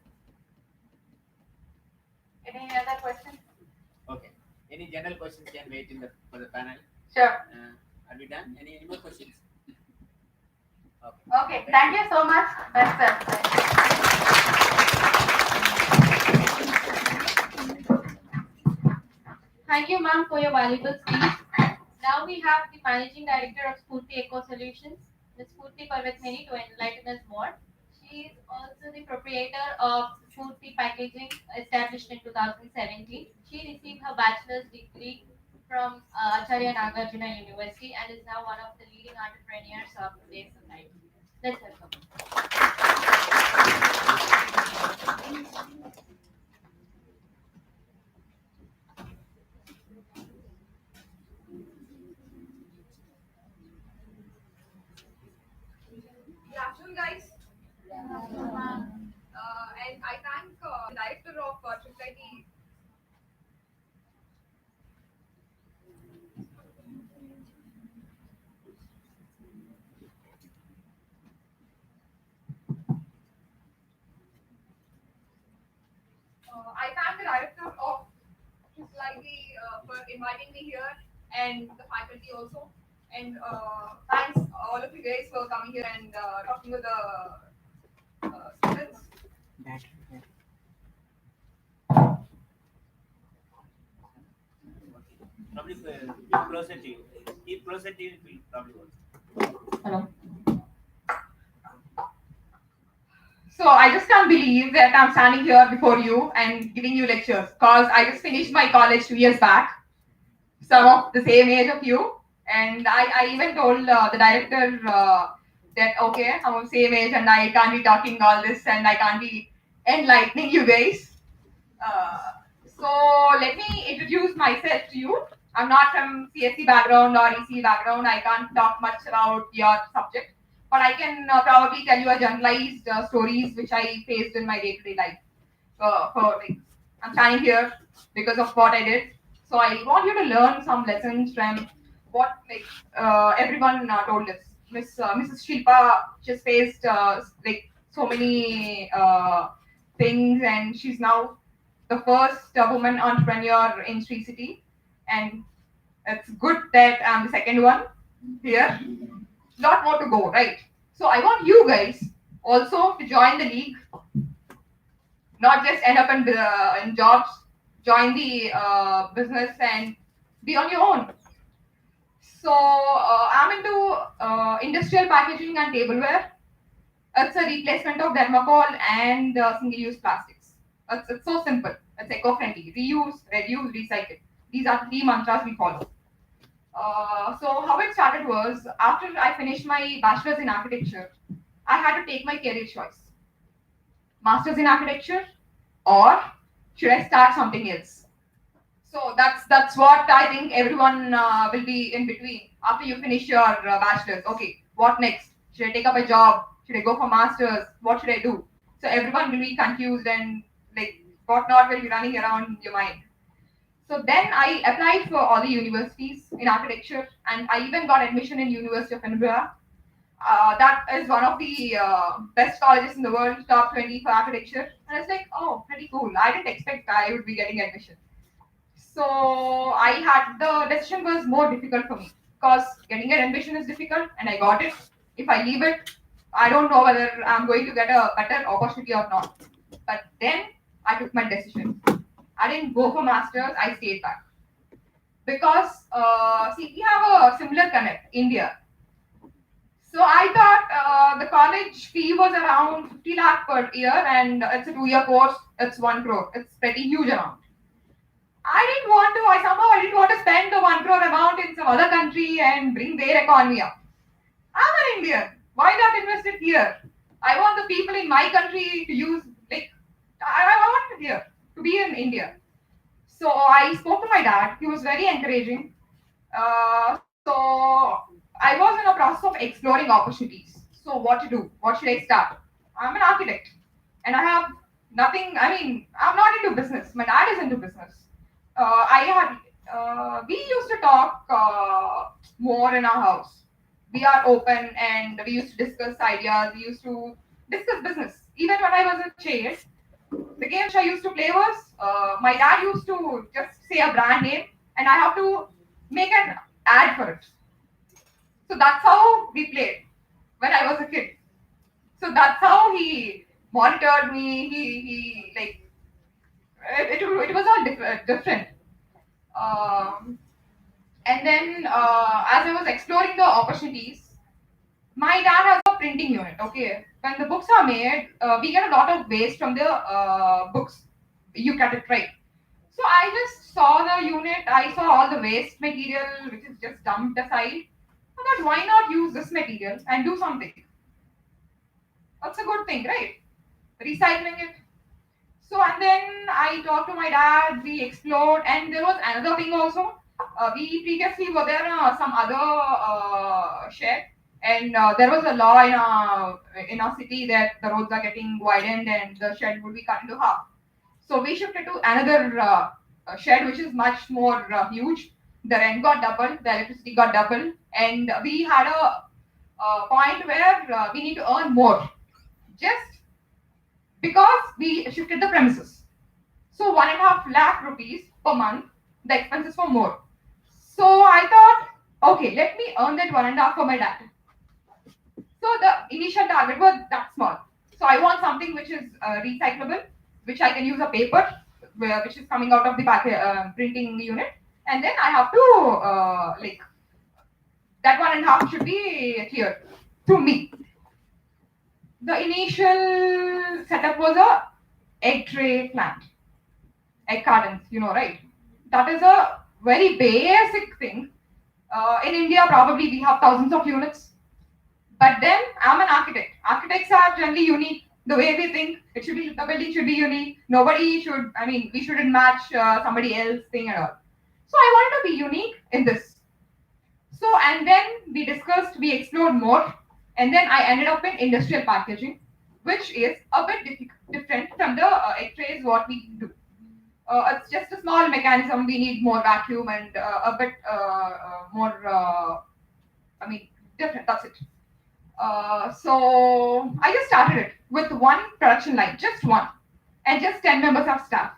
Any other questions? Okay. Any general questions can wait for the panel. Sure. Are we done? Any more questions? Okay. Thank you so much. That's it. Thank you, ma'am, for your valuable speech. Now we have the Managing Director of Spurti Eco Solutions, Ms. Spurti Parvatmeni, to enlighten us more. She is also the proprietor of Spurti Packaging, established in 2017. She received her bachelor's degree from Acharya Nagarjuna University and is now one of the leading entrepreneurs of today's society. Let's welcome. Good afternoon, guys. And I thank the director of IIIT. I thank the director of IIIT for inviting me here, and the faculty also. And thanks all of you guys for coming here and talking with the students. Probably keep closer to you. Keep closer to you, it will probably work. Hello. So I just can't believe that I'm standing here before you and giving you lectures because I just finished my college 2 years back, some of the same age of you. And I even told the director that, okay, I'm of same age and I can't be talking all this and I can't be enlightening you guys. Uh, so let me introduce myself to you. I'm not from CSC background or EC background. I can't talk much about your subject, but I can probably tell you a generalized stories which I faced in my day-to-day life. I'm standing here because of what I did. So I want you to learn some lessons from what everyone told us. Mrs. Shilpa just faced so many things, and she's now the first woman entrepreneur in Sri City, and it's good that I'm the second one here. Lot more to go, right? So I want you guys also to join the league, not just end up in jobs. Join the business and be on your own. So I'm into industrial packaging and tableware. It's a replacement of thermocol and single-use plastics. It's so simple. It's eco-friendly. Reuse, reduce, recycle. These are three mantras we follow. So how it started was after I finished my bachelor's in architecture, I had to take my career choice: master's in architecture, or should I start something else? So that's what I think everyone will be in between after you finish your bachelor's. Okay, what next? Should I take up a job? Should I go for masters? What should I do? So everyone will be confused and like whatnot will be running around your mind. So then I applied for all the universities in architecture, and I even got admission in University of Edinburgh. That is one of the best colleges in the world, top 20 for architecture. And it's like, oh, pretty cool. I didn't expect I would be getting admission. So I had the decision was more difficult for me because getting an admission is difficult, and I got it. If I leave it, I don't know whether I'm going to get a better opportunity or not. But then I took my decision. I didn't go for masters. I stayed back because see we have a similar connect India. So I thought the college fee was around 50 lakh per year, and it's a 2 year course. It's 1 crore. It's pretty huge amount. I didn't want to. I somehow I didn't want to spend the 1 crore amount in some other country and bring their economy up. I'm an Indian. Why not invest it here? I want the people in my country to use like I want it here to be in India. So I spoke to my dad. He was very encouraging. So I was in a process of exploring opportunities. So what to do? What should I start? I'm an architect, and I have nothing. I mean, I'm not into business. My dad is into business. I had we used to talk more in our house. We are open, and we used to discuss ideas. We used to discuss business. Even when I was a child, the game which I used to play was my dad used to just say a brand name, and I have to make an ad for it. So that's how we played when I was a kid. So that's how he monitored me. He like it was all different. Um, and then as I was exploring the opportunities, my dad has a printing unit. Okay, when the books are made, we get a lot of waste from the books. You get it right. So I just saw the unit. I saw all the waste material which is just dumped aside. I thought, why not use this material and do something? That's a good thing, right? Recycling it. So and then I talked to my dad. We explored, and there was another thing also. We previously were there some other shed, and there was a law in our city that the roads are getting widened and the shed would be cut into half. So we shifted to another shed which is much more huge. The rent got doubled, the electricity got doubled, and we had a point where we need to earn more just because we shifted the premises. So 1.5 lakh rupees per month, the expenses were more. So I thought, okay, let me earn that 1.5 for my dad. So the initial target was that small. So I want something which is recyclable, which I can use a paper, which is coming out of the printing unit, and then I have to like that 1.5 should be cleared to me. The initial setup was a egg tray plant, egg cartons, right? That is a very basic thing. In India, probably we have thousands of units. But then I'm an architect. Architects are generally unique. The way we think, the building should be unique. Nobody should. I mean, we shouldn't match somebody else's thing at all. So I wanted to be unique in this. So and then we discussed, we explored more, and then I ended up in industrial packaging, which is a bit different from the X-rays what we do. It's just a small mechanism. We need more vacuum and a bit more. I mean, different. That's it. So I just started it with one production line, just one, and just 10 members of staff,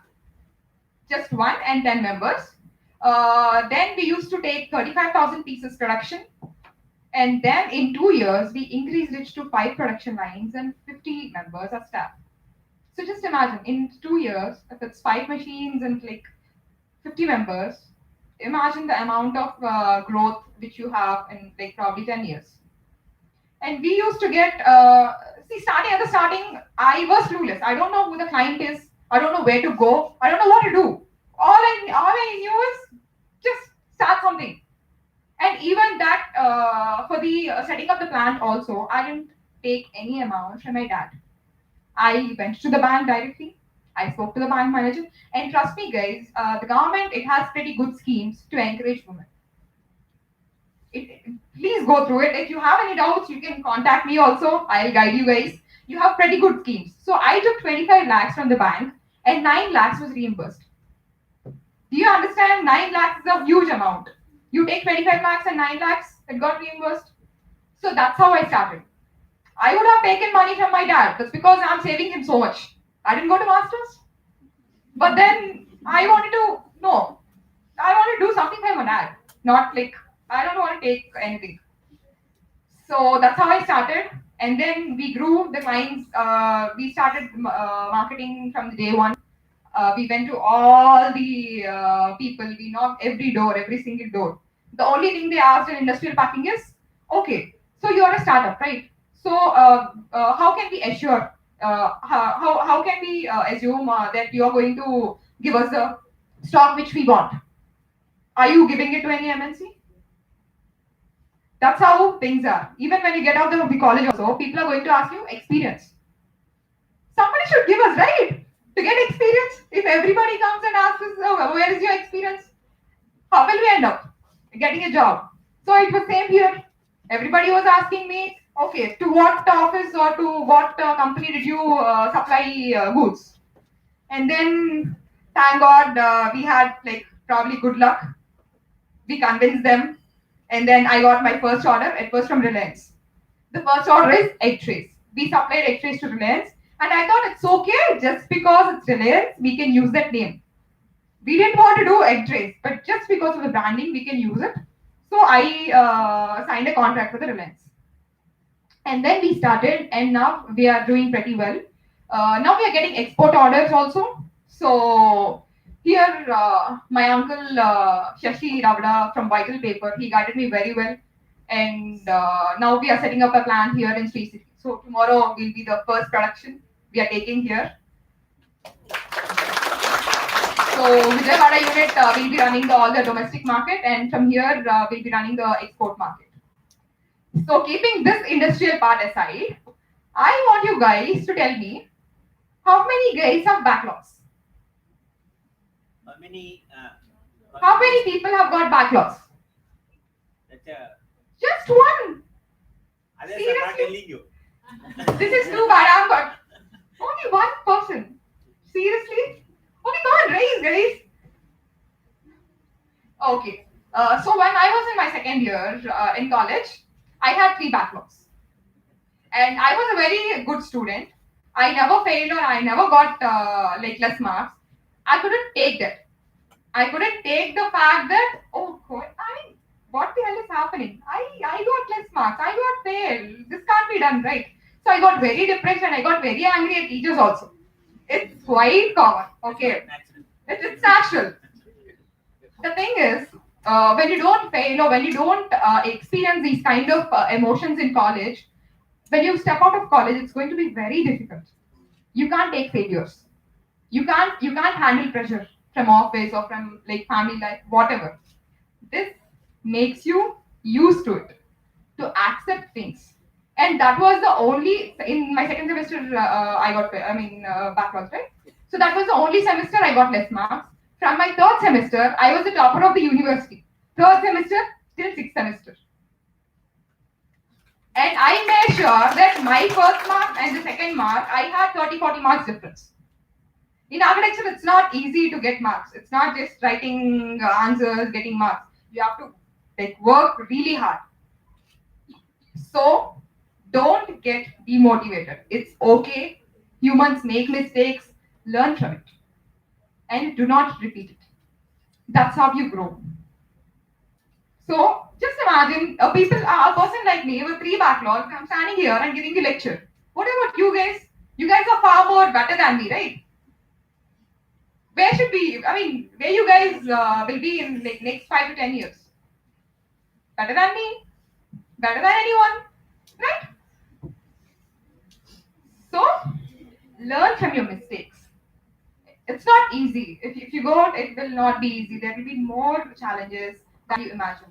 just one and 10 members. Then we used to take 35,000 pieces production, and then in 2 years we increased it to 5 production lines and 50 members of staff. So just imagine in 2 years, if it's 5 machines and like 50 members, imagine the amount of growth which you have in like probably 10 years. And we used to get starting at the starting, I was clueless. I don't know who the client is. I don't know where to go. I don't know what to do. All I knew is just start something. And even that for the setting up the plant also, I didn't take any amount from my dad. I went to the bank directly. I spoke to the bank manager, and trust me, guys, the government it has pretty good schemes to encourage women. Please go through it. If you have any doubts, you can contact me also. I'll guide you guys. You have pretty good schemes. So I took 25 lakhs from the bank, and 9 lakhs was reimbursed. Do you understand? 9 lakhs is a huge amount. You take 25 lakhs and 9 lakhs, it got reimbursed. So that's how I started. I would have taken money from my dad. That's because I'm saving him so much. I didn't go to masters. But then I wanted to no. I want to do something for my dad. Not like I don't want to take anything. So that's how I started. And then we grew the clients. We started marketing from the day one. We went to all the people. We knocked every door, every single door. The only thing they asked in industrial packing is, okay, so you're a startup, right? So how can we assure? How can we assume that you are going to give us the stock which we want? Are you giving it to any MNC? That's how things are. Even when you get out of the college, also people are going to ask you experience. Somebody should give us, right? To get experience. If everybody comes and asks us, oh, where is your experience? How will we end up getting a job? So it was same here. Everybody was asking me, okay, to what office or to what company did you supply goods? And then, thank God, we had like probably good luck. We convinced them, and then I got my first order. It was from Reliance. The first order is egg trays. We supplied egg trays to Reliance, and I thought it's okay just because it's Reliance, we can use that name. We didn't want to do egg trays, but just because of the branding, we can use it. So I signed a contract with the Reliance, and then we started, and now we are doing pretty well. Now we are getting export orders also. So here, my uncle Shashi Ravada from Vital Paper, he guided me very well, and now we are setting up a plant here in Sri City. So tomorrow will be the first production we are taking here. So Vijayawada unit will be running all the domestic market, and from here we'll be running the export market. So keeping this industrial part aside, I want you guys to tell me how many guys have backlogs. How many? How many people have got backlogs? That's a. Just one. Others are not Seriously? telling you. This is too bad. I've got only one person. Seriously? Okay, come on, raise, guys. Okay. So when I was in my second year in college, I had 3 backlogs, and I was a very good student. I never failed or I never got like less marks. I couldn't take that. I couldn't take the fact that what the hell is happening? I got less marks. I got failed. This can't be done, right? So I got very depressed and I got very angry at teachers also. It's quite common. Okay, Natural. it's natural. The thing is, when you don't fail or when you don't experience these kind of emotions in college, when you step out of college, it's going to be very difficult. You can't take failures. You can't handle pressure from office or from like family life, whatever. This makes you used to it, to accept things. And that was the only in my second semester I got backlogs, right? So that was the only semester I got less marks. From my third semester, I was the topper of the university. Third semester till sixth semester. And I made sure that my first mark and the second mark, I had 30-40 marks difference. In architecture, it's not easy to get marks. It's not just writing answers, getting marks. You have to like work really hard. So don't get demotivated. It's okay. Humans make mistakes. Learn from it, and do not repeat it. That's how you grow. So just imagine a person like me with 3 backlogs. I'm standing here and giving you lecture. What about you guys? You guys are far more better than me, right? Where should we? I mean, where you guys will be in like next 5 to 10 years? Better than me? Better than anyone, right? So learn from your mistakes. It's not easy. If you go out, it will not be easy. There will be more challenges than you imagine.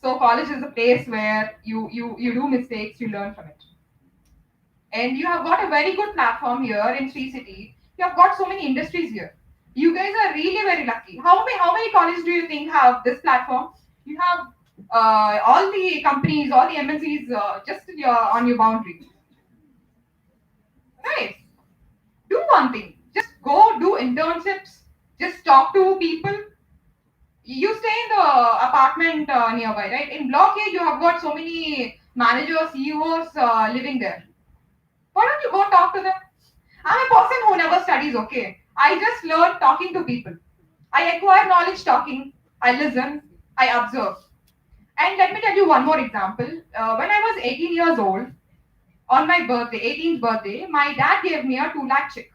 So college is a place where you do mistakes, you learn from it. And you have got a very good platform here in Sri City You have got so many industries here. You guys are really very lucky. How many colleges do you think have this platform? You have all the companies, all the MNCs just on your boundary, right? Do one thing. Just go do internships. Just talk to people. You stay in the apartment nearby, right? In Block A, you have got so many managers, CEOs living there. Why don't you go talk to them? I'm a person who never studies, okay? I just learn talking to people. I acquire knowledge talking. I listen. I observe. And let me tell you one more example. When I was 18 years old, on my birthday, 18th birthday, my dad gave me a 2 lakh check.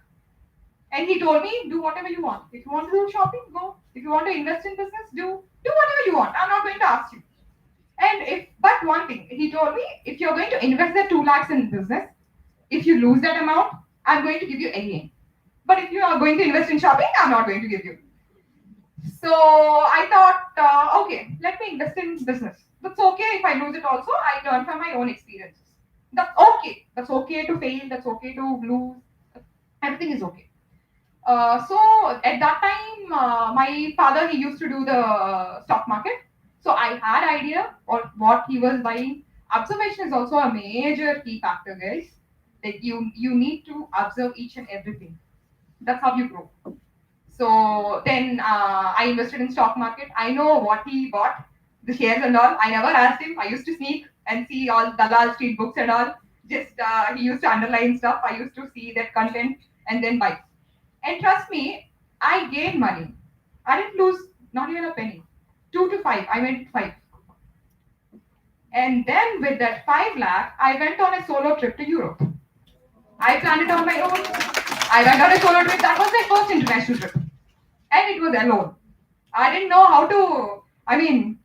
And he told me, do whatever you want. If you want to do shopping, go. If you want to invest in business, do whatever you want. I'm not going to ask you. But one thing, he told me, if you're going to invest that 2 lakhs in business, if you lose that amount, I'm going to give you again. But if you are going to invest in shopping, I'm not going to give you. So I thought, okay, let me invest in business. That's okay if I lose it also. I learn from my own experiences. That's okay. That's okay to fail. That's okay to lose. Everything is okay. So at that time, my father he used to do the stock market. So I had idea of what he was buying. Observation is also a major key factor, guys. Like you need to observe each and everything. That's how you grow. So then I invested in stock market. I know what he bought, the shares and all. I never asked him. I used to sneak and see all Dalal Street books and all. Just he used to underline stuff. I used to see that content and then buy. And trust me, I gained money. I didn't lose not even a penny. 2 to 5. I went 5. And then with that 5 lakh, I went on a solo trip to Europe. I planned it on my own. I went on a solo trip. That was my first international trip. And it was alone. I didn't know how to,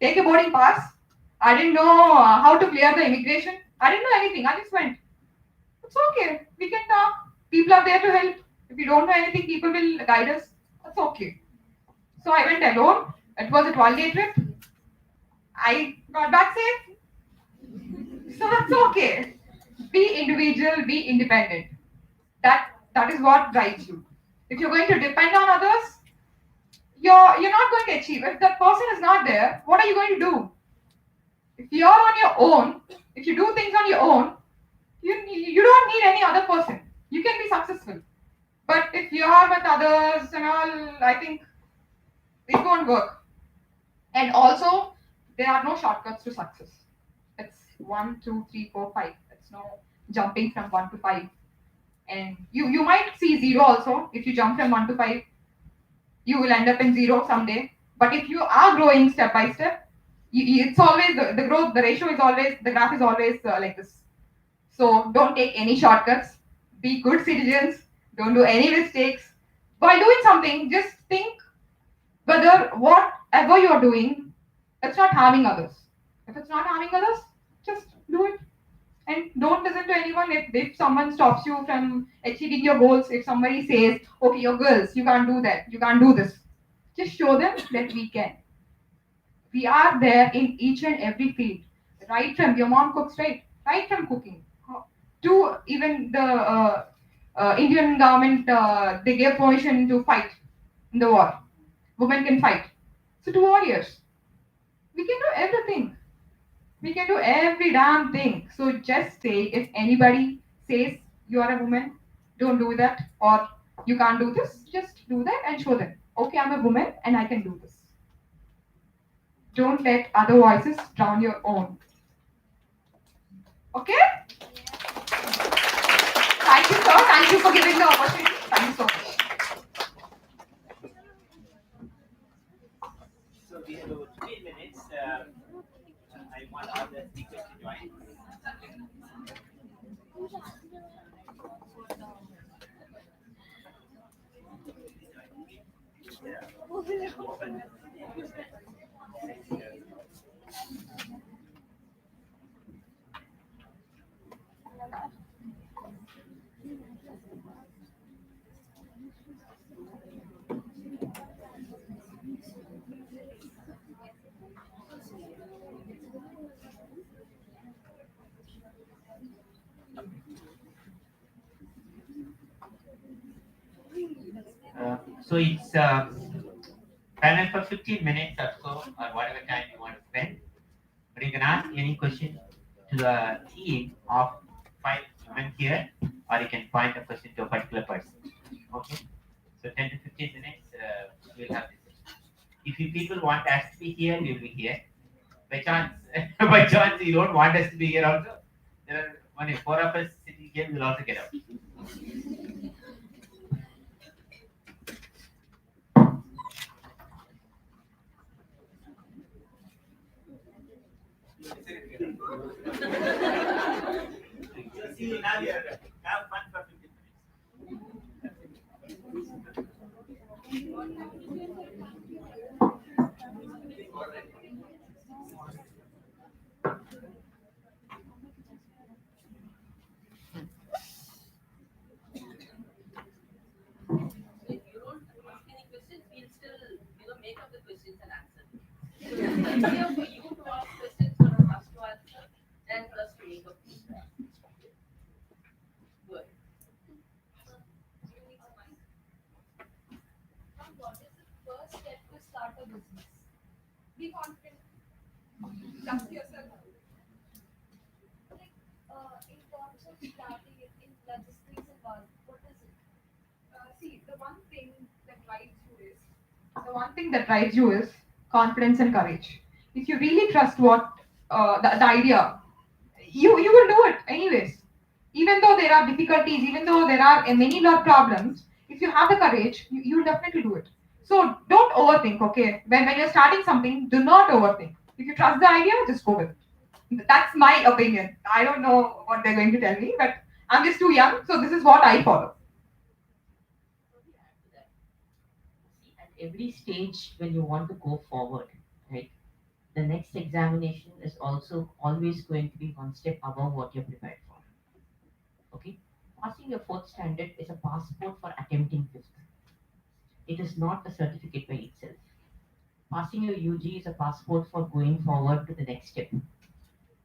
take a boarding pass. I didn't know how to clear the immigration. I didn't know anything. I just went. It's okay. We can talk. People are there to help. If we don't know anything, people will guide us. That's okay. So I went alone. It was a 12-day trip. I got back safe. So that's okay. Be individual, be independent. That is what drives you. If you're going to depend on others, you're not going to achieve. If that person is not there, what are you going to do? If you're on your own, if you do things on your own, you don't need any other person. You can be successful. But if you are with others and all, I think it won't work. And also, there are no shortcuts to success. It's 1, 2, 3, 4, 5. It's no jumping from 1 to 5. And you might see zero also. If you jump from 1 to 5, you will end up in zero someday. But if you are growing step by step, it's always the growth, the ratio is always, the graph is always like this. So don't take any shortcuts. Be good citizens. Don't do any mistakes. While doing something, just think whether whatever you're doing, it's not harming others. If it's not harming others, just do it. And don't listen to anyone if someone stops you from achieving your goals. If somebody says, okay, you're girls, you can't do that, you can't do this. Just show them that we can. We are there in each and every field. Right from your mom cooks, right? Right from cooking to even the Indian government, they gave permission to fight in the war. Women can fight. So to warriors, we can do everything. We can do every damn thing. So just say if anybody says you are a woman, don't do that, or you can't do this, just do that and show them. Okay, I'm a woman and I can do this. Don't let other voices drown your own. Okay? Thank you, sir. Thank you for giving the opportunity. Thank you so much. So we have about 3 minutes. I want all the speakers to join. So it's panel for 15 minutes or so, or whatever time you want to spend. But you can ask any question to the team of 5 women here, or you can point a question to a particular person. Okay. So 10 to 15 minutes, we'll have this. If you people want us to be here, we will be here. By chance, by chance, you don't want us to be here also. There are only four of us sitting here. We'll also get out. So see, now you have fun for 15 If you don't ask any questions, we'll still, make up the questions and answer. So it's easier for you to ask questions for us to answer than for us to make up. Good. What is the first step to start a business? Be confident. Trust yourself. Like, in terms of starting it in logistics and all, what is it? See, the one thing that drives you is confidence and courage. If you really trust what the idea, you will do it anyways. Even though there are difficulties, even though there are many lot problems, if you have the courage, you will definitely do it. So don't overthink. Okay, when you're starting something, do not overthink. If you trust the idea, just go with it. That's my opinion. I don't know what they're going to tell me, but I'm just too young, so this is what I follow. Probably add to that. See, at every stage when you want to go forward, right, the next examination is also always going to be one step above what you're prepared for. Okay? Passing your fourth standard is a passport for attempting fifth. It is not a certificate by itself. Passing your UG is a passport for going forward to the next step.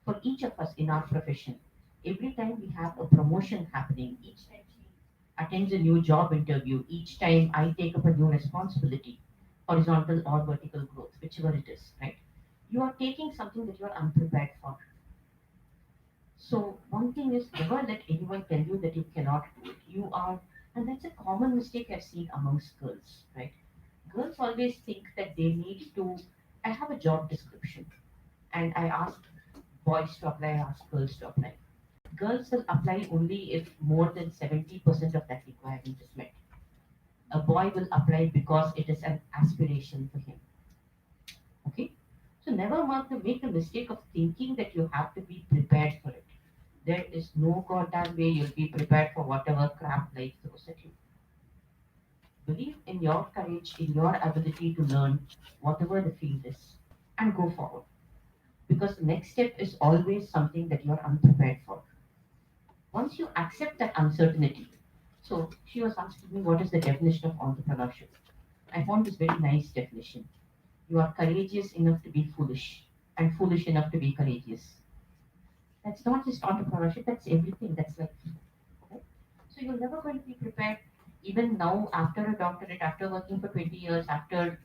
For each of us in our profession, every time we have a promotion happening, each time she attends a new job interview, each time I take up a new responsibility, horizontal or vertical growth, whichever it is, right? You are taking something that you are unprepared for. So one thing is never let anyone tell you that you cannot do it. You are, and that's a common mistake I've seen amongst girls, right? Girls always think that they need to. I have a job description, and I ask boys to apply, I ask girls to apply. Girls will apply only if more than 70% of that requirement is met. A boy will apply because it is an aspiration for him. Okay? So never make the mistake of thinking that you have to be prepared for it. There is no goddamn way you'll be prepared for whatever crap life throws at you. Believe in your courage, in your ability to learn whatever the field is, and go forward. Because the next step is always something that you're unprepared for. Once you accept that uncertainty, so she was asking me what is the definition of entrepreneurship. I found this very nice definition. You are courageous enough to be foolish and foolish enough to be courageous. That's not just entrepreneurship, that's everything. That's like, okay? So you're never going to be prepared. Even now, after a doctorate, after working for 20 years, after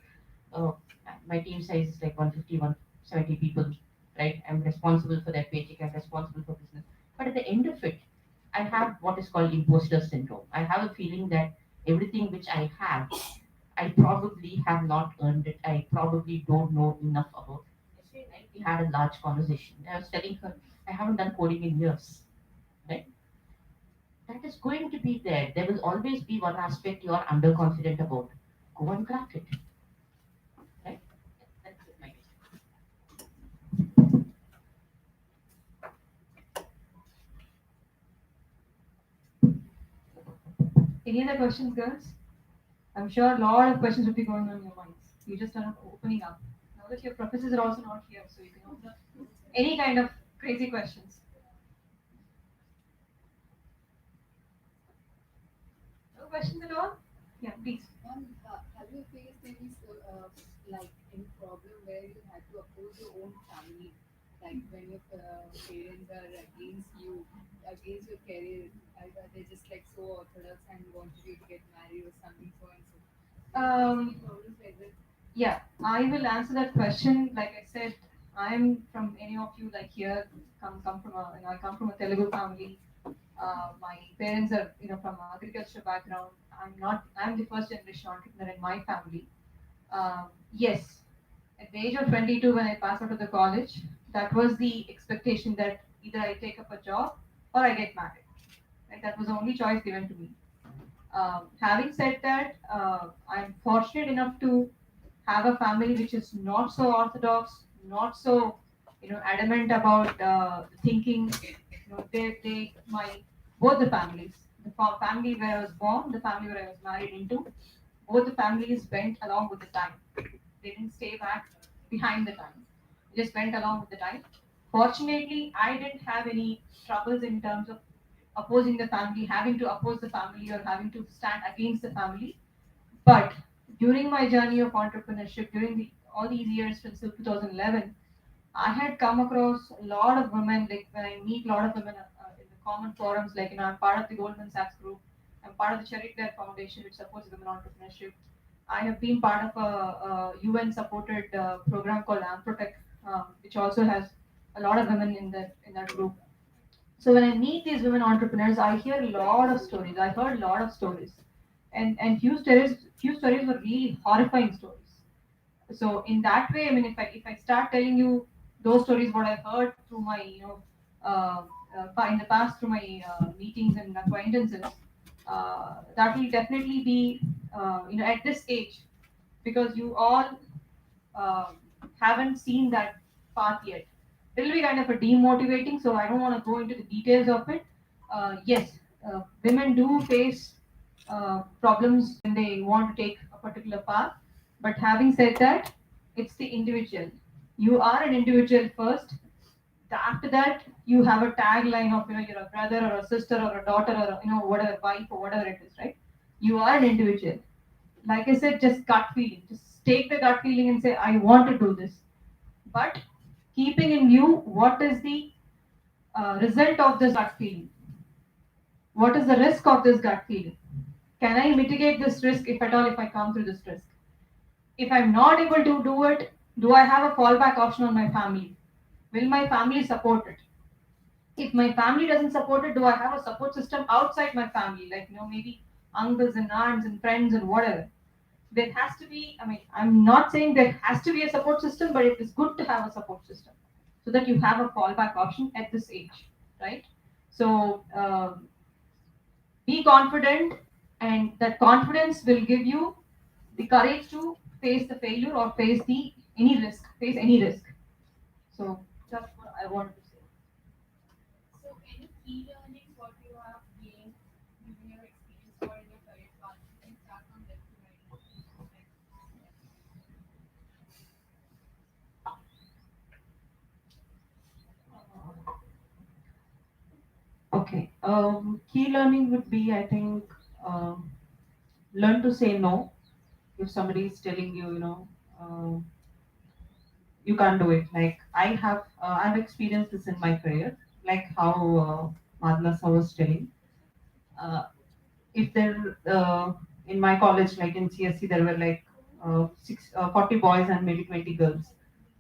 uh, my team size is like 150, 170 people, right? I'm responsible for their paycheck, I'm responsible for business. But at the end of it, I have what is called imposter syndrome. I have a feeling that everything which I have, I probably have not earned it. I probably don't know enough about it. Yesterday night we had a large conversation. I was telling her I haven't done coding in years. Right? That is going to be there. There will always be one aspect you are underconfident about. Go and crack it. Right? That's it, my Any other questions, girls? I'm sure a lot of questions will be going on in your minds. You just are not opening up. Now that your professors are also not here, so you can open up any kind of crazy questions. No questions at all? Yeah, please. Have you faced any like any problem where you had to oppose your own family, like when your parents are against you, against your career, they just like so orthodox and wanted you to get married or something so and so? Any Um, problems like that? yeah, I will answer that question. Like I said, I'm from any of you like here come from a I come from a Telugu family. My parents are from agriculture background. I'm the first generation entrepreneur in my family. Yes, at the age of 22 when I passed out of the college, that was the expectation that either I take up a job or I get married. Right? That was the only choice given to me. Having said that, I'm fortunate enough to have a family which is not so orthodox, not so adamant about thinking. My both the families, the family where I was born, the family where I was married into, both the families went along with the time. They didn't stay back behind the time. They just went along with the time. Fortunately, I didn't have any troubles in terms of opposing the family, having to oppose the family or having to stand against the family. But during my journey of entrepreneurship, during all these years since 2011, I had come across a lot of women. Like when I meet a lot of women in the common forums, like I'm part of the Goldman Sachs group. I'm part of the Cherry Claire Foundation, which supports women entrepreneurship. I have been part of a UN-supported program called AmProtect, which also has a lot of women in that group. So when I meet these women entrepreneurs, I hear a lot of stories. I heard a lot of stories, and few stories were really horrifying stories. So in that way, I mean, if I start telling you those stories, what I've heard through my in the past through my meetings and acquaintances, that will definitely be at this age, because you all um, haven't seen that path yet. It'll be kind of a demotivating, so I don't want to go into the details of it. Yes, women do face problems when they want to take a particular path, but having said that, it's the individual. You are an individual first. After that, you have a tagline of you're a brother or a sister or a daughter or whatever, wife or whatever it is, right? You are an individual. Like I said, just gut feeling. Just take the gut feeling and say, I want to do this. But keeping in view what is the result of this gut feeling? What is the risk of this gut feeling? Can I mitigate this risk if at all if I come through this risk? If I'm not able to do it, do I have a fallback option on my family? Will my family support it? If my family doesn't support it, do I have a support system outside my family? Like, maybe uncles and aunts and friends and whatever. There has to be, I mean, I'm not saying there has to be a support system, but it is good to have a support system so that you have a fallback option at this age, right? So be confident, and that confidence will give you the courage to face the failure or face any risk. So that's what I wanted to say. So, any key learnings what you have gained during your experience or in your career path? You can start from left to right. Okay. Key learning would be, I think, learn to say no if somebody is telling you, you can't do it. Like I've experienced this in my career, like how Madhulasa was telling. Uh, if there in my college, like in CSC, there were like 40 boys and maybe 20 girls,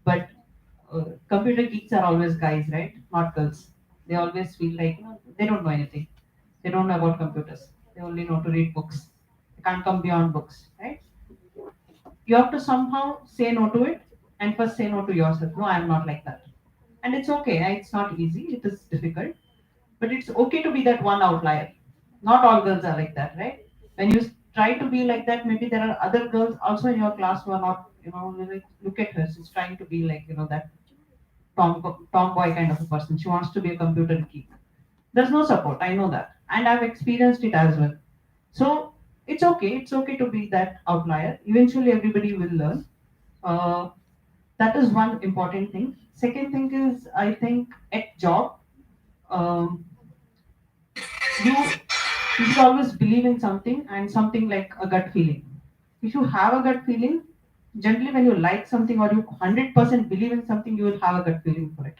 but computer geeks are always guys, right? Not girls. They always feel like they don't know anything. They don't know about computers. They only know to read books. They can't come beyond books, right? You have to somehow say no to it, and first say no to yourself. No, I'm not like that. And it's okay. It's not easy. It is difficult, but it's okay to be that one outlier. Not all girls are like that, right? When you try to be like that, maybe there are other girls also in your class who are not, like, look at her. She's trying to be like, that tomboy kind of a person. She wants to be a computer geek. There's no support. I know that, and I've experienced it as well. So it's okay. It's okay to be that outlier. Eventually, everybody will learn. Uh, that is one important thing. Second thing is, I think at job, um, you you should always believe in something, and something like a gut feeling. If you have a gut feeling, generally when you like something or you 100% believe in something, you will have a gut feeling for it.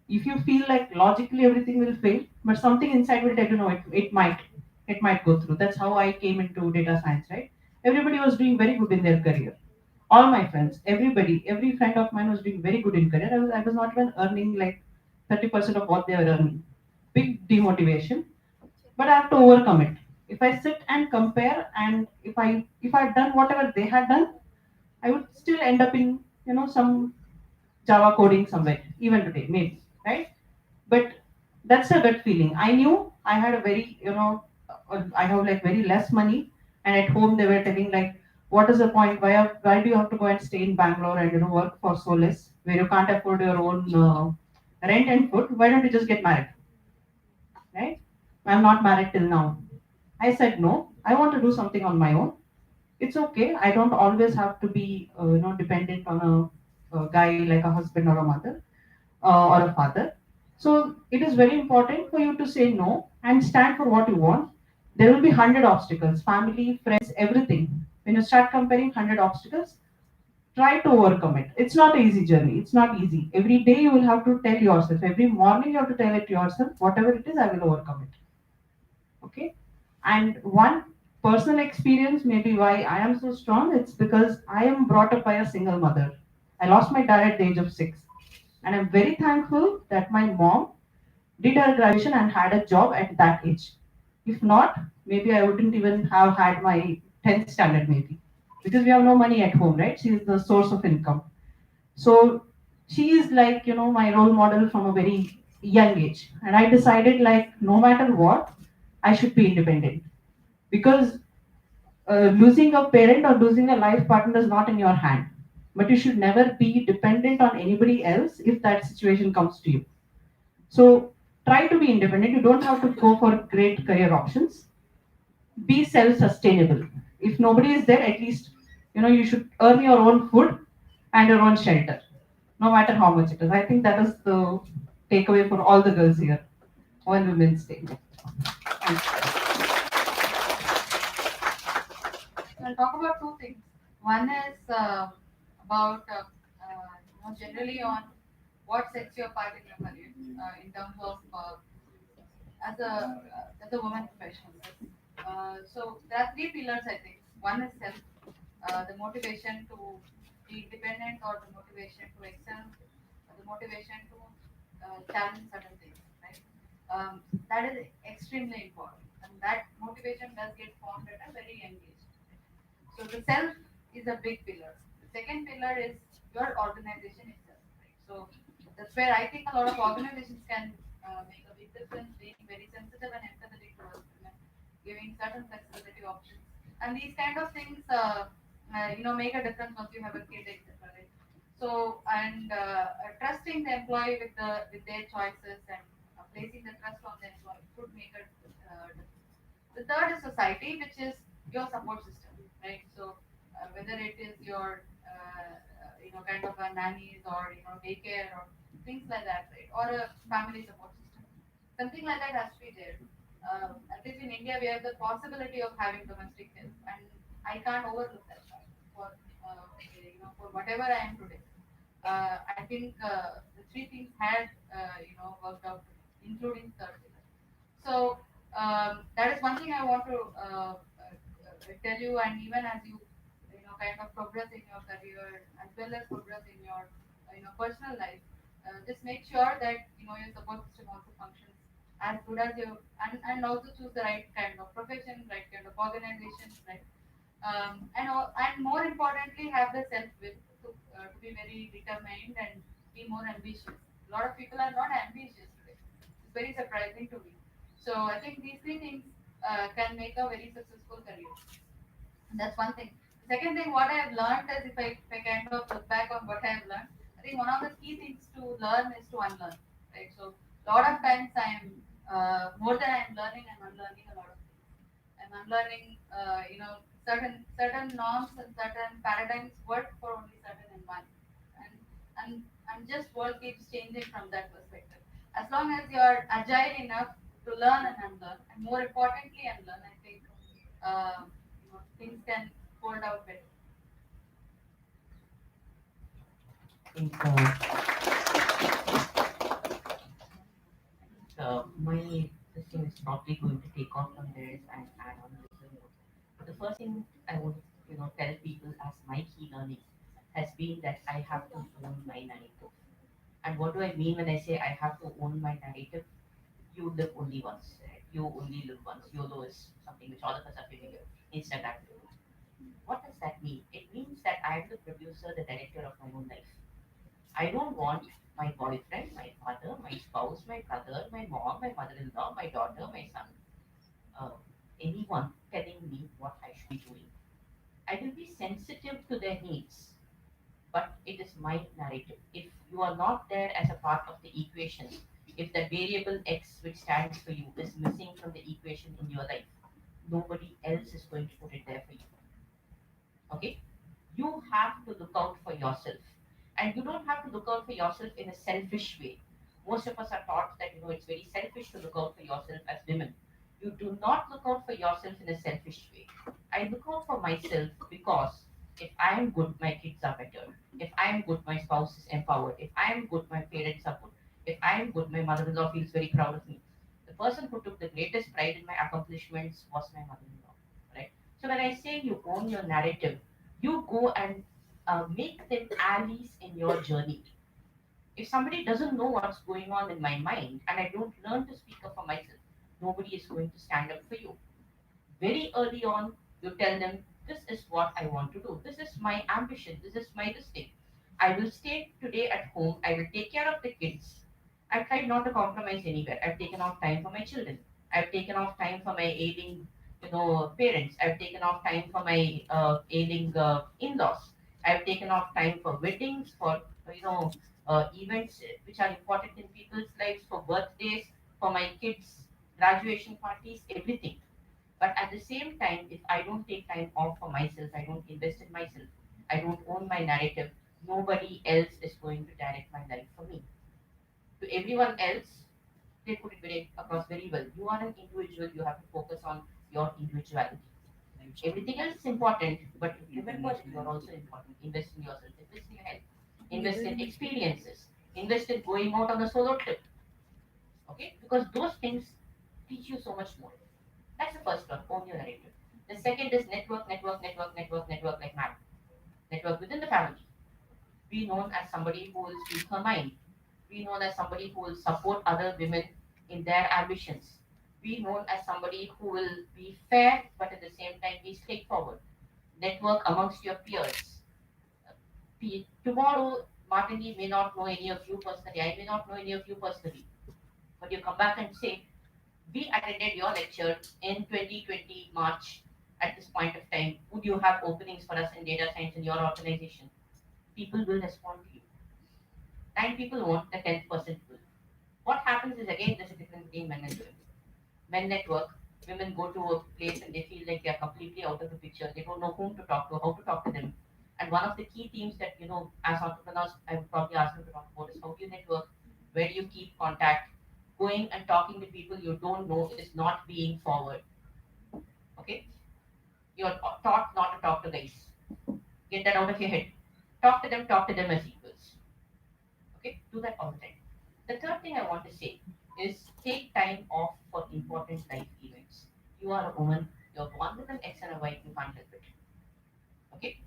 If you feel like logically everything will fail, but something inside will tell you no, it might go through. That's how I came into data science, right? Everybody was doing very good in their career. All my friends, everybody, every friend of mine was doing very good in career. I was not even earning like 30% of what they were earning. Big demotivation, but I have to overcome it. If I sit and compare, and if I'd done whatever they had done, I would still end up in some Java coding somewhere, even today, maybe, right? But that's a gut feeling. I knew I had a very, I have like very less money, and at home they were telling like, what is the point? Why do you have to go and stay in Bangalore and work for so less, where you can't afford your own rent and food? Why don't you just get married, right? I'm not married till now. I said no. I want to do something on my own. It's okay. I don't always have to be, dependent on a guy like a husband or a mother or a father. So it is very important for you to say no and stand for what you want. There will be 100 obstacles, family, friends, everything. When you start comparing 100 obstacles, try to overcome it. It's not an easy journey. It's not easy. Every day you will have to tell yourself, every morning you have to tell it to yourself, whatever it is, I will overcome it. Okay. And one personal experience, maybe why I am so strong, it's because I am brought up by a single mother. I lost my dad at the age of 6, and I'm very thankful that my mom did her graduation and had a job at that age. If not, maybe I wouldn't even have had my 10th standard, maybe, because we have no money at home, right? She is the source of income. So she is like, my role model from a very young age. And I decided, like, no matter what, I should be independent. Because losing a parent or losing a life partner is not in your hand. But you should never be dependent on anybody else if that situation comes to you. So try to be independent. You don't have to go for great career options. Be self-sustainable. If nobody is there, at least you should earn your own food and your own shelter, no matter how much it is. I think that is the takeaway for all the girls here on Women's Day. Thanks. I'll talk about two things. One is about generally on what sets you apart in your career in terms of as a woman professional. So there are three pillars I think. One is self, the motivation to be independent or the motivation to excel, the motivation to challenge certain things, right? That is extremely important, and that motivation does get formed at a very young age. So the self is a big pillar. The second pillar is your organization itself, right? So that's where I think a lot of organizations can make a big difference, being very sensitive and empathetic towards women, giving certain flexibility options, and these kind of things, make a difference once you have a kid, etc. Right? So and trusting the employee with their choices and placing the trust on the employee could make a difference. The third is society, which is your support system, right? So whether it is your kind of a nannies or daycare or things like that, right? Or a family support system, something like that has to be there. At least in India, we have the possibility of having domestic help, and I can't overlook that fact for whatever I am today. I think the three things had worked out for me, including third pillar. So that is one thing I want to tell you, and even as you kind of progress in your career as well as progress in your personal life, just make sure that your support system also functions as good as you, and also choose the right kind of profession, right kind of organization, right? And more importantly, have the self will to be very determined and be more ambitious. A lot of people are not ambitious today. It's very surprising to me. So I think these three things can make a very successful career. That's one thing. The second thing, what I have learned is if I kind of look back on what I have learned, I think one of the key things to learn is to unlearn. Right. So a lot of times I am more than I am learning, I'm unlearning a lot of things. I'm unlearning, certain norms and certain paradigms work for only certain environments, and just world keeps changing from that perspective. As long as you're agile enough to learn and unlearn, and more importantly unlearn, I think things can hold out better. think my this thing is probably going to take off from this and add on a little more. But the first thing I would tell people as my key learning has been that I have to own my narrative. And what do I mean when I say I have to own my narrative? You live only once, right? You only live once. YOLO is something which all of us are familiar. Instagram. What does that mean? It means that I am the producer, the director of my own life. I don't want my boyfriend, my father, my spouse, my brother, my mom, my mother-in-law, my daughter, my son, uh, anyone telling me what I should be doing. I will be sensitive to their needs, but it is my narrative. If you are not there as a part of the equation, if the variable X which stands for you is missing from the equation in your life, nobody else is going to put it there for you. Okay? You have to look out for yourself. And you don't have to look out for yourself in a selfish way. Most of us are taught that it's very selfish to look out for yourself as women. You do not look out for yourself in a selfish way. I look out for myself because if I am good, my kids are better. If I am good, my spouse is empowered. If I am good, my parents are good. If I am good, my mother-in-law feels very proud of me. The person who took the greatest pride in my accomplishments was my mother-in-law. Right? So when I say you own your narrative, you go and make them allies in your journey. If somebody doesn't know what's going on in my mind and I don't learn to speak up for myself, nobody is going to stand up for you. Very early on, you tell them, this is what I want to do. This is my ambition. This is my this thing. I will stay today at home. I will take care of the kids. I've tried not to compromise anywhere. I've taken off time for my children. I've taken off time for my ailing, parents. I've taken off time for my ailing in-laws. I've taken off time for weddings, for events which are important in people's lives, for birthdays, for my kids' graduation parties, everything. But at the same time, if I don't take time off for myself, I don't invest in myself, I don't own my narrative, nobody else is going to direct my life for me. To everyone else, they put it across very well. You are an individual, you have to focus on your individuality. Everything else is important, but remember that you are also important. Invest in yourself, invest in your health, invest in experiences, invest in going out on a solo trip. Okay? Because those things teach you so much more. That's the first one, own your narrative. The second is network like mad. Network within the family. Be known as somebody who will speak her mind. Be known as somebody who will support other women in their ambitions. Be known as somebody who will be fair but at the same time be straightforward. Network amongst your peers. Tomorrow, Martini may not know any of you personally. I may not know any of you personally. But you come back and say, we attended your lecture in 2020 March at this point of time. Would you have openings for us in data science in your organization? People will respond to you. 9 people won't, the 10th person will. What happens is again there's a difference between men and women. Men network, women go to a place and they feel like they're completely out of the picture. They don't know whom to talk to, how to talk to them. And one of the key themes that, as entrepreneurs, I would probably ask them to talk about is how do you network? Where do you keep contact? Going and talking to people you don't know is not being forward. Okay? You're taught not to talk to guys. Get that out of your head. Talk to them as equals. Okay? Do that all the time. The third thing I want to say is take time off for important life events. You are a woman, you're born with an X and a Y, you can't help it. Okay?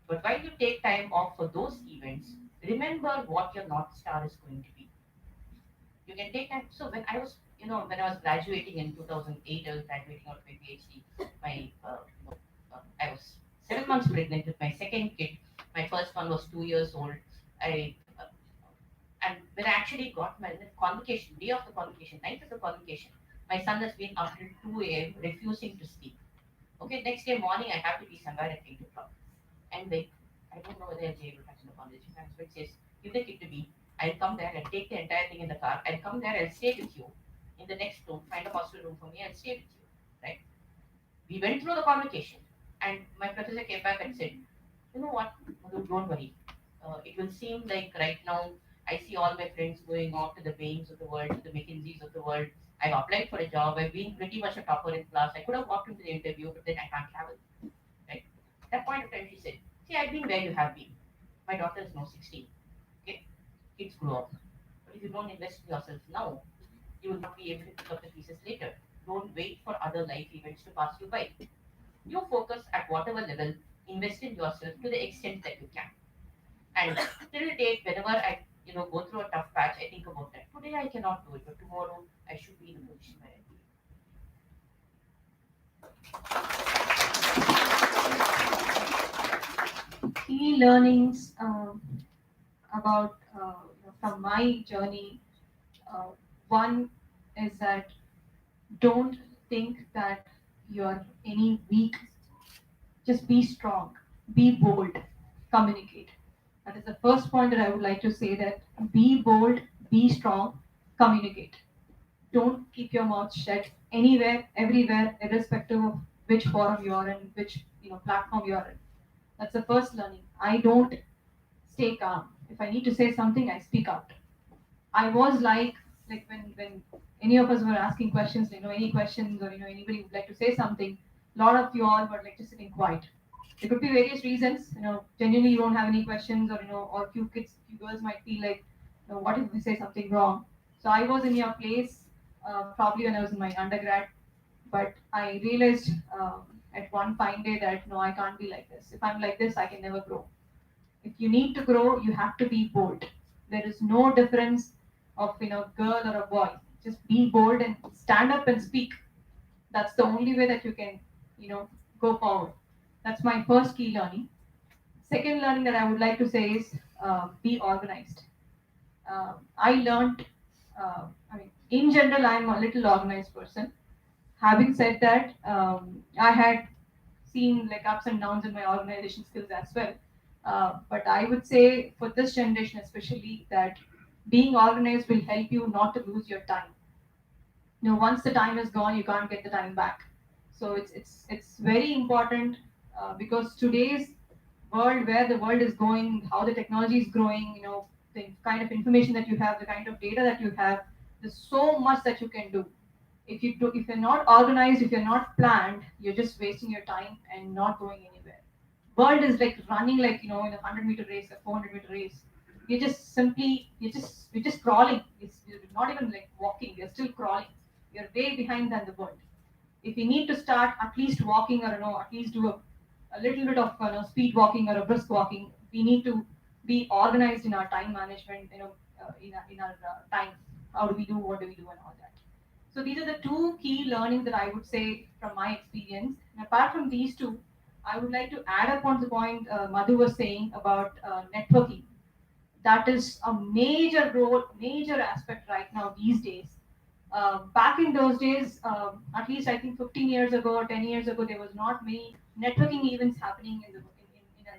But while you take time off for those events, remember what your North Star is going to be. You can take time. So when I was graduating in 2008, I was graduating out of my PhD. I was 7 months pregnant with my second kid. My first one was 2 years old. I and when I actually got my convocation, day of the convocation, night of the convocation, my son has been up till 2 a.m. refusing to sleep. Okay, next day morning I have to be somewhere at 8 o'clock. And like, I don't know whether I'll be able to attend the convocation. My husband says, give the kid to me. I'll come there, I'll take the entire thing in the car, I'll come there, I'll stay with you in the next room, find a hostel room for me, I'll stay with you. Right? We went through the convocation and my professor came back and said, you know what, Madhu, don't worry. It will seem like right now I see all my friends going off to the Bains of the world, to the McKinseys of the world. I've applied for a job. I've been pretty much a topper in class. I could have walked into the interview, but then I can't travel. Right? At that point of time, she said, see, I've been where you have been. My daughter is now 16. Okay? Kids grow up. But if you don't invest in yourself now, you will not be able to pick up the pieces later. Don't wait for other life events to pass you by. You focus at whatever level, invest in yourself to the extent that you can. And till date, whenever I go through a tough patch, I think about that. Today I cannot do it, but tomorrow I should be in a position where I do Key learnings about from my journey. One is that don't think that you're any weak. Just be strong, be bold, communicate. That is the first point that I would like to say, that be bold, be strong, communicate. Don't keep your mouth shut anywhere, everywhere, irrespective of which forum you are in, which platform you are in. That's the first learning. I don't stay calm. If I need to say something, I speak out. I was like when any of us were asking questions, any questions, or anybody would like to say something. A lot of you all were like just sitting quiet. There could be various reasons. Genuinely you don't have any questions, or few kids, few girls might feel like, what if we say something wrong? So I was in your place probably when I was in my undergrad, but I realized at one fine day that no, I can't be like this. If I'm like this, I can never grow. If you need to grow, you have to be bold. There is no difference of girl or a boy. Just be bold and stand up and speak. That's the only way that you can you know go forward. That's my first key learning. Second learning that I would like to say is be organized. I learned, in general, I'm a little organized person. Having said that, I had seen like ups and downs in my organization skills as well. But I would say for this generation especially, that being organized will help you not to lose your time. Once the time is gone, you can't get the time back. So it's very important, because today's world, where the world is going, how the technology is growing, the kind of information that you have, the kind of data that you have, there's so much that you can do. If you're not organized, if you're not planned, you're just wasting your time and not going anywhere. World is like running, like in a 100-meter race, a 400-meter race. You're just crawling. You're not even like walking, you're still crawling. You're way behind than the world. If we need to start at least walking, or at least do a little bit of speed walking or a brisk walking, we need to be organized in our time management, in our time. How do we do, what do we do, and all that. So these are the two key learnings that I would say from my experience. And apart from these two, I would like to add upon the point Madhu was saying about networking. That is a major role, major aspect right now these days. Back in those days, at least I think 15 years ago or 10 years ago, there was not many networking events happening in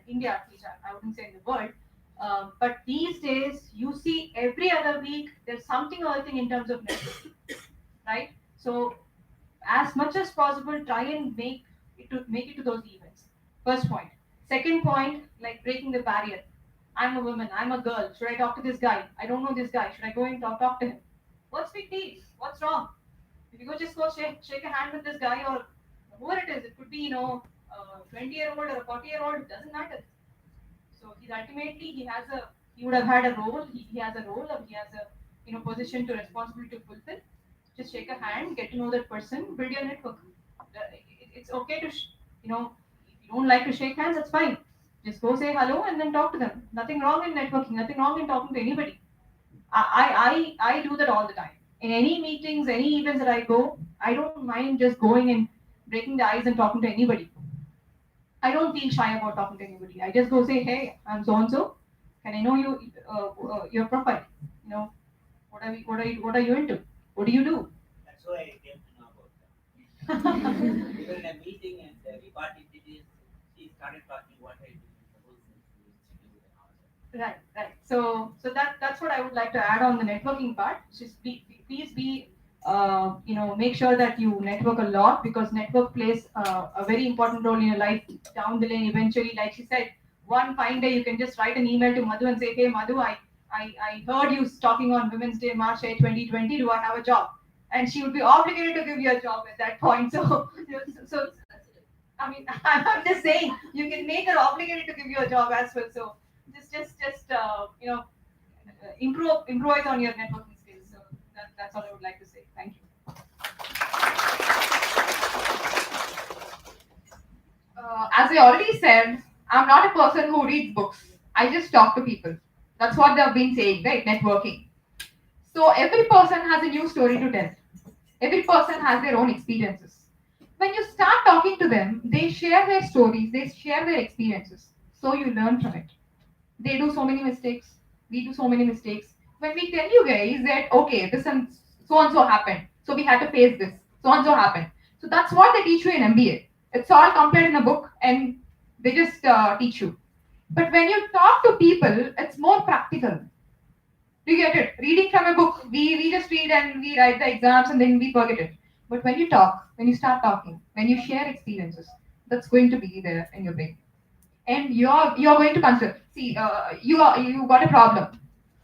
India, at least I wouldn't say in the world. But these days, you see every other week there's something or other thing in terms of networking, right? So as much as possible, try and make it to those events. First point. Second point, like breaking the barrier. I'm a woman, I'm a girl, should I talk to this guy? I don't know this guy, should I go and talk to him? What's big deal? What's wrong? If you just go shake a hand with this guy, or whoever it is, it could be a 20-year-old or a 40-year-old, it doesn't matter. So he's ultimately, he would have had a role, he has a role, or he has a position to responsibility to fulfill. Just shake a hand, get to know that person, build your network. It's okay to if you don't like to shake hands, that's fine. Just go say hello and then talk to them. Nothing wrong in networking, nothing wrong in talking to anybody. I do that all the time. In any meetings, any events that I go, I don't mind just going and breaking the ice and talking to anybody. I don't feel shy about talking to anybody. I just go say, hey, I'm so and so. Can I know your profile? You know, what are you into? What do you do? That's why I came to know about that. We were in a meeting and we got introduced. She started talking what I do, the whole thing and all that. Right. So that's what I would like to add on the networking part. Just please be make sure that you network a lot, because network plays a very important role in your life down the lane. Eventually, like she said, one fine day you can just write an email to Madhu and say, hey Madhu, I heard you talking on Women's Day, March 8, 2020. Do I have a job? And she would be obligated to give you a job at that point. So I mean, I'm just saying you can make her obligated to give you a job as well. So just improvise on your networking skills. So that's all I would like to say. Thank you. As I already said, I'm not a person who reads books. I just talk to people. That's what they've been saying, right? Networking. So every person has a new story to tell. Every person has their own experiences. When you start talking to them, they share their stories, they share their experiences. So you learn from it. They do so many mistakes. We do so many mistakes. When we tell you guys that, okay, this and so happened, so we had to face this, so and so happened. So that's what they teach you in MBA. It's all compared in a book and they just teach you. But when you talk to people, it's more practical. Do you get it? Reading from a book, we just read and we write the exams and then we forget it. But when you talk, when you start talking, when you share experiences, that's going to be there in your brain. And you're going to consider. See, you got a problem,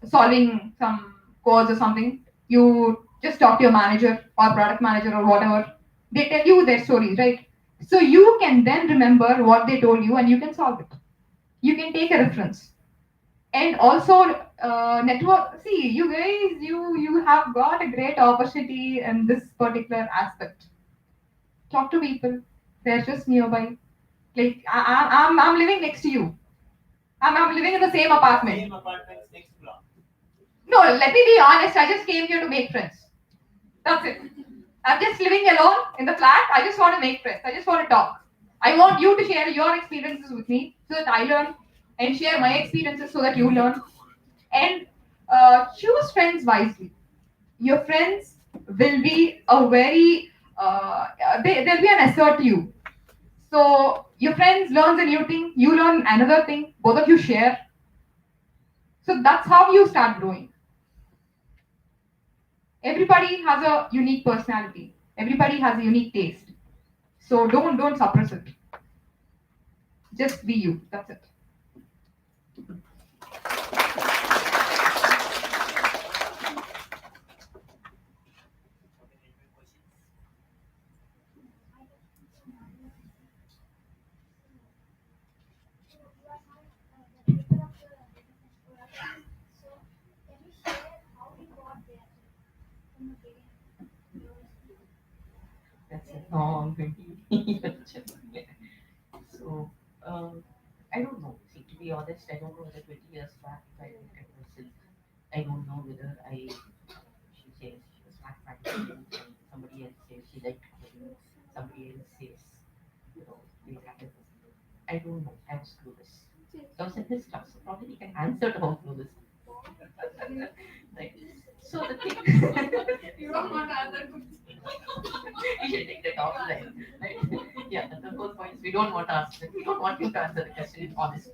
solving some codes or something. You just talk to your manager or product manager or whatever. They tell you their stories, right? So you can then remember what they told you and you can solve it. You can take a reference and also network. See, you guys, you have got a great opportunity in this particular aspect. Talk to people. They're just nearby. Like I'm living next to you. I'm living in the same apartment. Same apartments next block. No, let me be honest. I just came here to make friends. That's it. I'm just living alone in the flat. I just want to make friends. I just want to talk. I want you to share your experiences with me so that I learn and share my experiences so that you learn. And choose friends wisely. Your friends will be a very, they'll be an asset to you. So your friends learns a new thing, you learn another thing, both of you share. So that's how you start growing. Everybody has a unique personality. Everybody has a unique taste. So don't suppress it. Just be you. That's it. Okay, any more questions? So you are now director of the product. So can you share how you got there from the beginning? That's a long 20 year journey. So, I don't know. See, to be honest, I don't know whether 20 years back, if I look at myself, I don't know whether she says she was mathematical, and somebody else says she liked coding, somebody else says, they had a, I don't know. I was clueless. I was in his class, so probably he can answer to how clueless. Right. So the thing, You don't want to answer questions. you should take that offline. Right? Yeah, the whole point is we don't want to ask. We don't want you to answer the question honestly.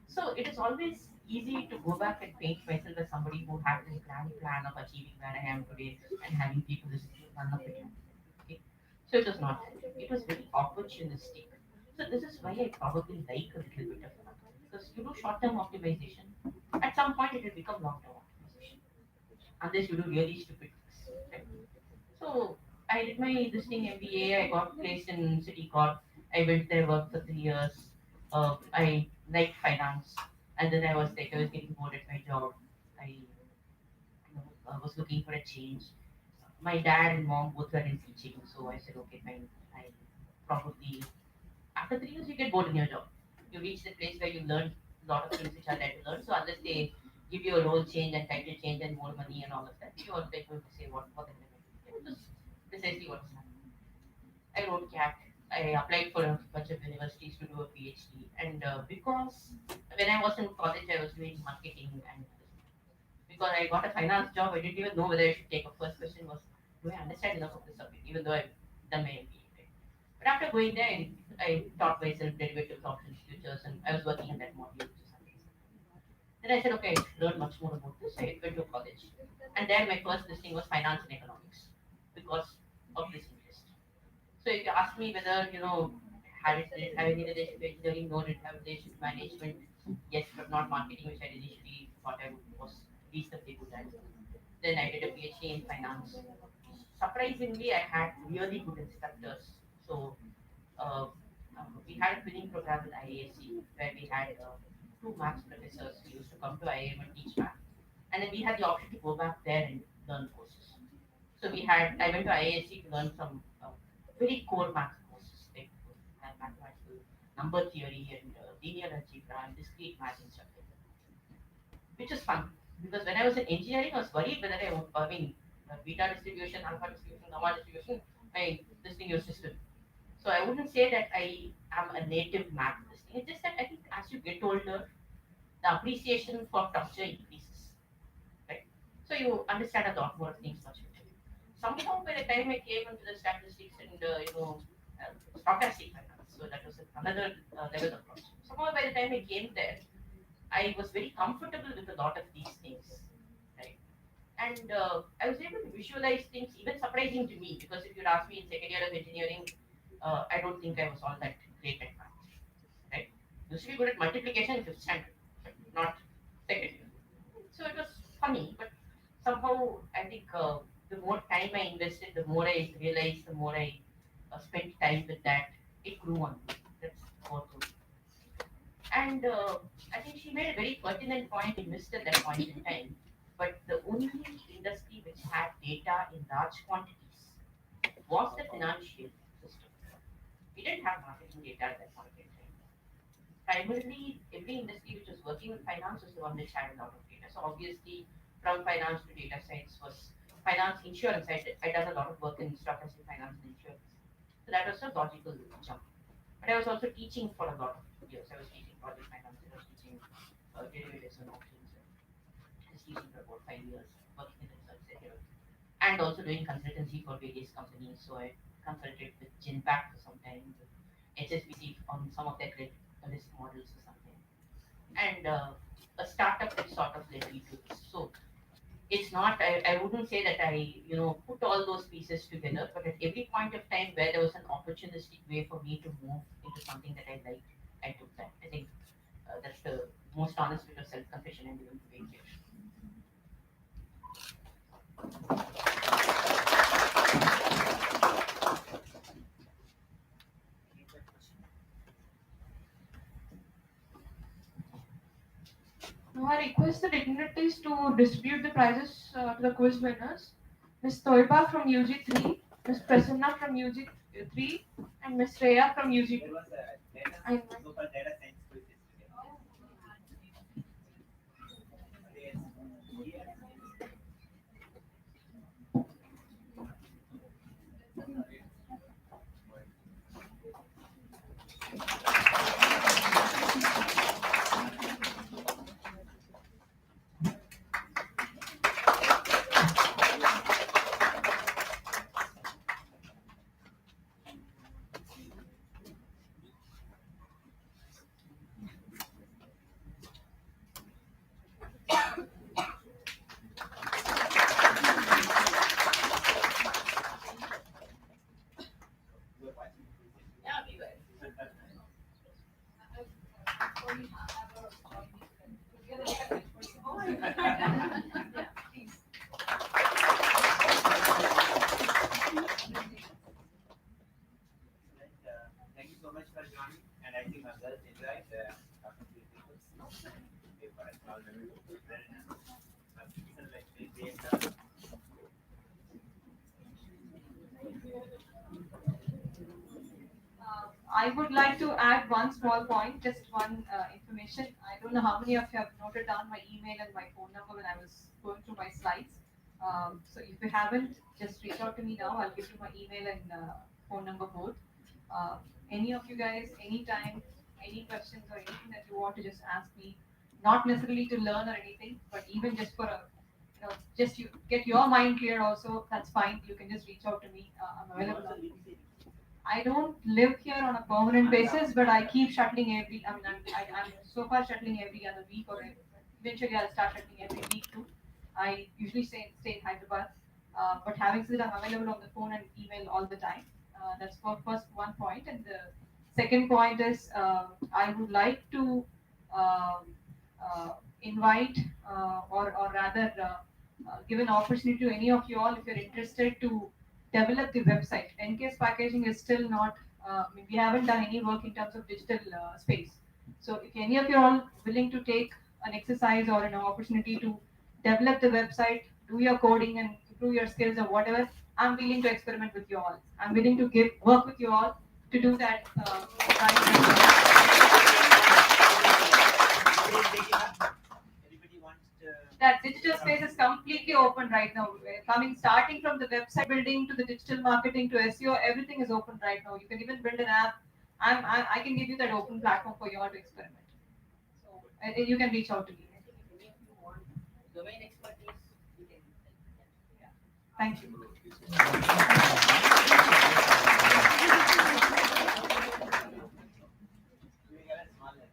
So it is always easy to go back and paint myself as somebody who had a grand plan of achieving where I am today and having people listen to none of it. Okay. So it was not that. It was very opportunistic. So this is why I probably like a little bit of luck. Because you do short-term optimization. At some point it will become long-term optimization. Unless you do really stupid things. Right? So I did my this thing MBA. I got placed in City Corp. I went there, worked for 3 years. I liked finance, and then I was getting bored at my job. I was looking for a change. My dad and mom both were in teaching, so I said, okay, fine. I probably after 3 years you get bored in your job. You reach the place where you learn a lot of things which are there to learn. So unless they give you a role change and title change and more money and all of that, you are like going to say what the hell am I doing? It was precisely what was happening. I wrote CAT. I applied for a bunch of universities to do a PhD, and because when I was in college, I was doing marketing and because I got a finance job, I didn't even know whether I should take a first question was, do I understand enough of the subject, even though I've done my MBA. Right? But after going there, I taught myself derivatives, options, futures, and I was working in that module, which is something. Then I said, okay, I should learn much more about this. I went to college, and there my first listing was finance and economics because of this interest. So if you ask me whether did it have any relation to engineering, no, did it have relation to management, yes, but not marketing, which I initially thought I was reasonably good at. Then I did a PhD in finance. Surprisingly, I had really good instructors. So uh, we had a twinning program in IISc where we had two maths professors who used to come to IIM and teach math. And then we had the option to go back there and learn courses. So I went to IISc to learn some very core math courses, like mathematical number theory and linear algebra and discrete math and stuff like that, which is fun. Because when I was in engineering, I was worried whether I mean, beta distribution, alpha distribution, gamma distribution, this thing your system. So I wouldn't say that I am a native math this thing. It's just that I think as you get older, the appreciation for structure increases, right? So you understand a lot more things much better. Somehow by the time I came into the statistics and stochastic finance, so that was another level of approach. Somehow by the time I came there, I was very comfortable with a lot of these things, right? And I was able to visualize things even surprising to me because if you'd asked me in second year of engineering, I don't think I was all that great at math, right? Used to be good at multiplication in fifth standard, but not second year. So it was funny, but somehow I think the more time I invested, the more I realized, the more I spent time with that, it grew on me. That's what. And I think she made a very pertinent point. We missed at that point in time. But the only industry which had data in large quantities was the financial system. We didn't have marketing data at that point in time. Primarily, every industry which was working with finance was the one which had a lot of data. So obviously, from finance to data science was finance, insurance. I done a lot of work in stochastic finance and insurance. So that was a logical jump. But I was also teaching for a lot of years. I was teaching project finance, I was teaching derivatives and options. I was teaching for about 5 years, working in the research sector, and also doing consultancy for various companies. So I consulted with Genpact for some time, with HSBC on some of their credit risk models or something, and a startup which sort of led me to this. So it's not, I wouldn't say that I put all those pieces together, but at every point of time where there was an opportunistic way for me to move into something that I liked, I took that. I think that's the most honest bit of self-confession I'm willing to make here. Any other question? Now I request the dignitaries to distribute the prizes to the quiz winners. Ms. Toiba from UG3, Ms. Prasanna from UG3, and Ms. Rhea from There UG2. was a data, I invite- so-called data science quiz yesterday. Yes. Yes. You were watching the quiz yesterday? Yeah, we were. Excellent. Thank you so much for joining, and I think our girls enjoyed talking to you people. Okay, for a small memory. Very nice. Listen, like, they, I would like to add one small point, just one information. I don't know how many of you have noted down my email and my phone number when I was going through my slides. So if you haven't, just reach out to me now. I'll give you my email and phone number both. Uh, any of you guys, anytime, any questions or anything that you want to just ask me, not necessarily to learn or anything, but even just for just you get your mind clear also, that's fine. You can just reach out to me. I'm available. I don't live here on a permanent basis, but I keep shuttling every. I mean, I'm so far shuttling every other week, or eventually I'll start shuttling every week too. I usually stay in Hyderabad, but having said, I'm available on the phone and email all the time. That's for first one point, and the second point is I would like to um, invite or rather give an opportunity to any of you all if you're interested to develop the website. NKS packaging is still not, I mean, we haven't done any work in terms of digital space. So if any of you are all willing to take an exercise or an opportunity to develop the website, do your coding and improve your skills or whatever, I'm willing to experiment with you all. I'm willing to work with you all to do that right. Anybody wants to? That digital space is completely open right now. Coming, starting from the website building to the digital marketing to SEO, everything is open right now. You can even build an app. I can give you that open platform for you all to experiment. So you can reach out to me. If you want domain expertise, you can. Thank you. We have a small letter.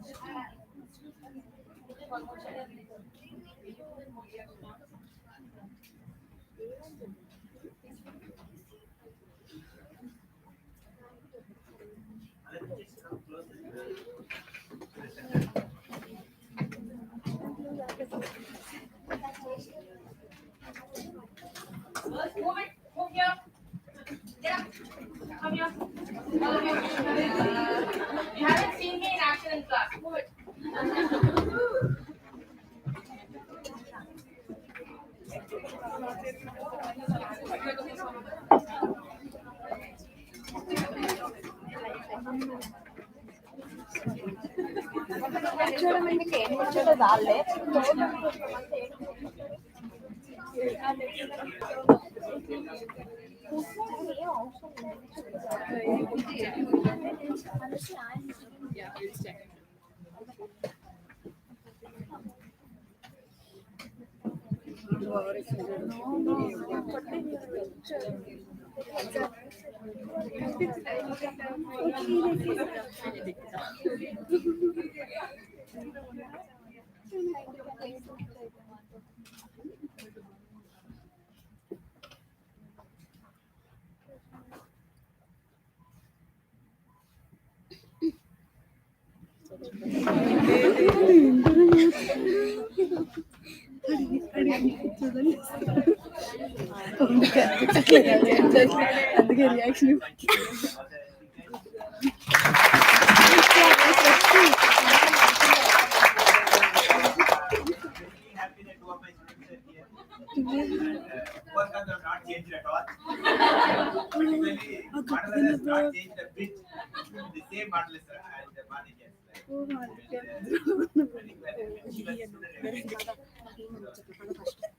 Just come closer. Move it. Move here. Get up. Come here. All of you. You haven't seen me in action in class. Move it. అందుకే reaction happy that two of my students are here. Work on them not changed at all. Particularly, model has not changed a bit. The same model is as the model yes. I think that she was student.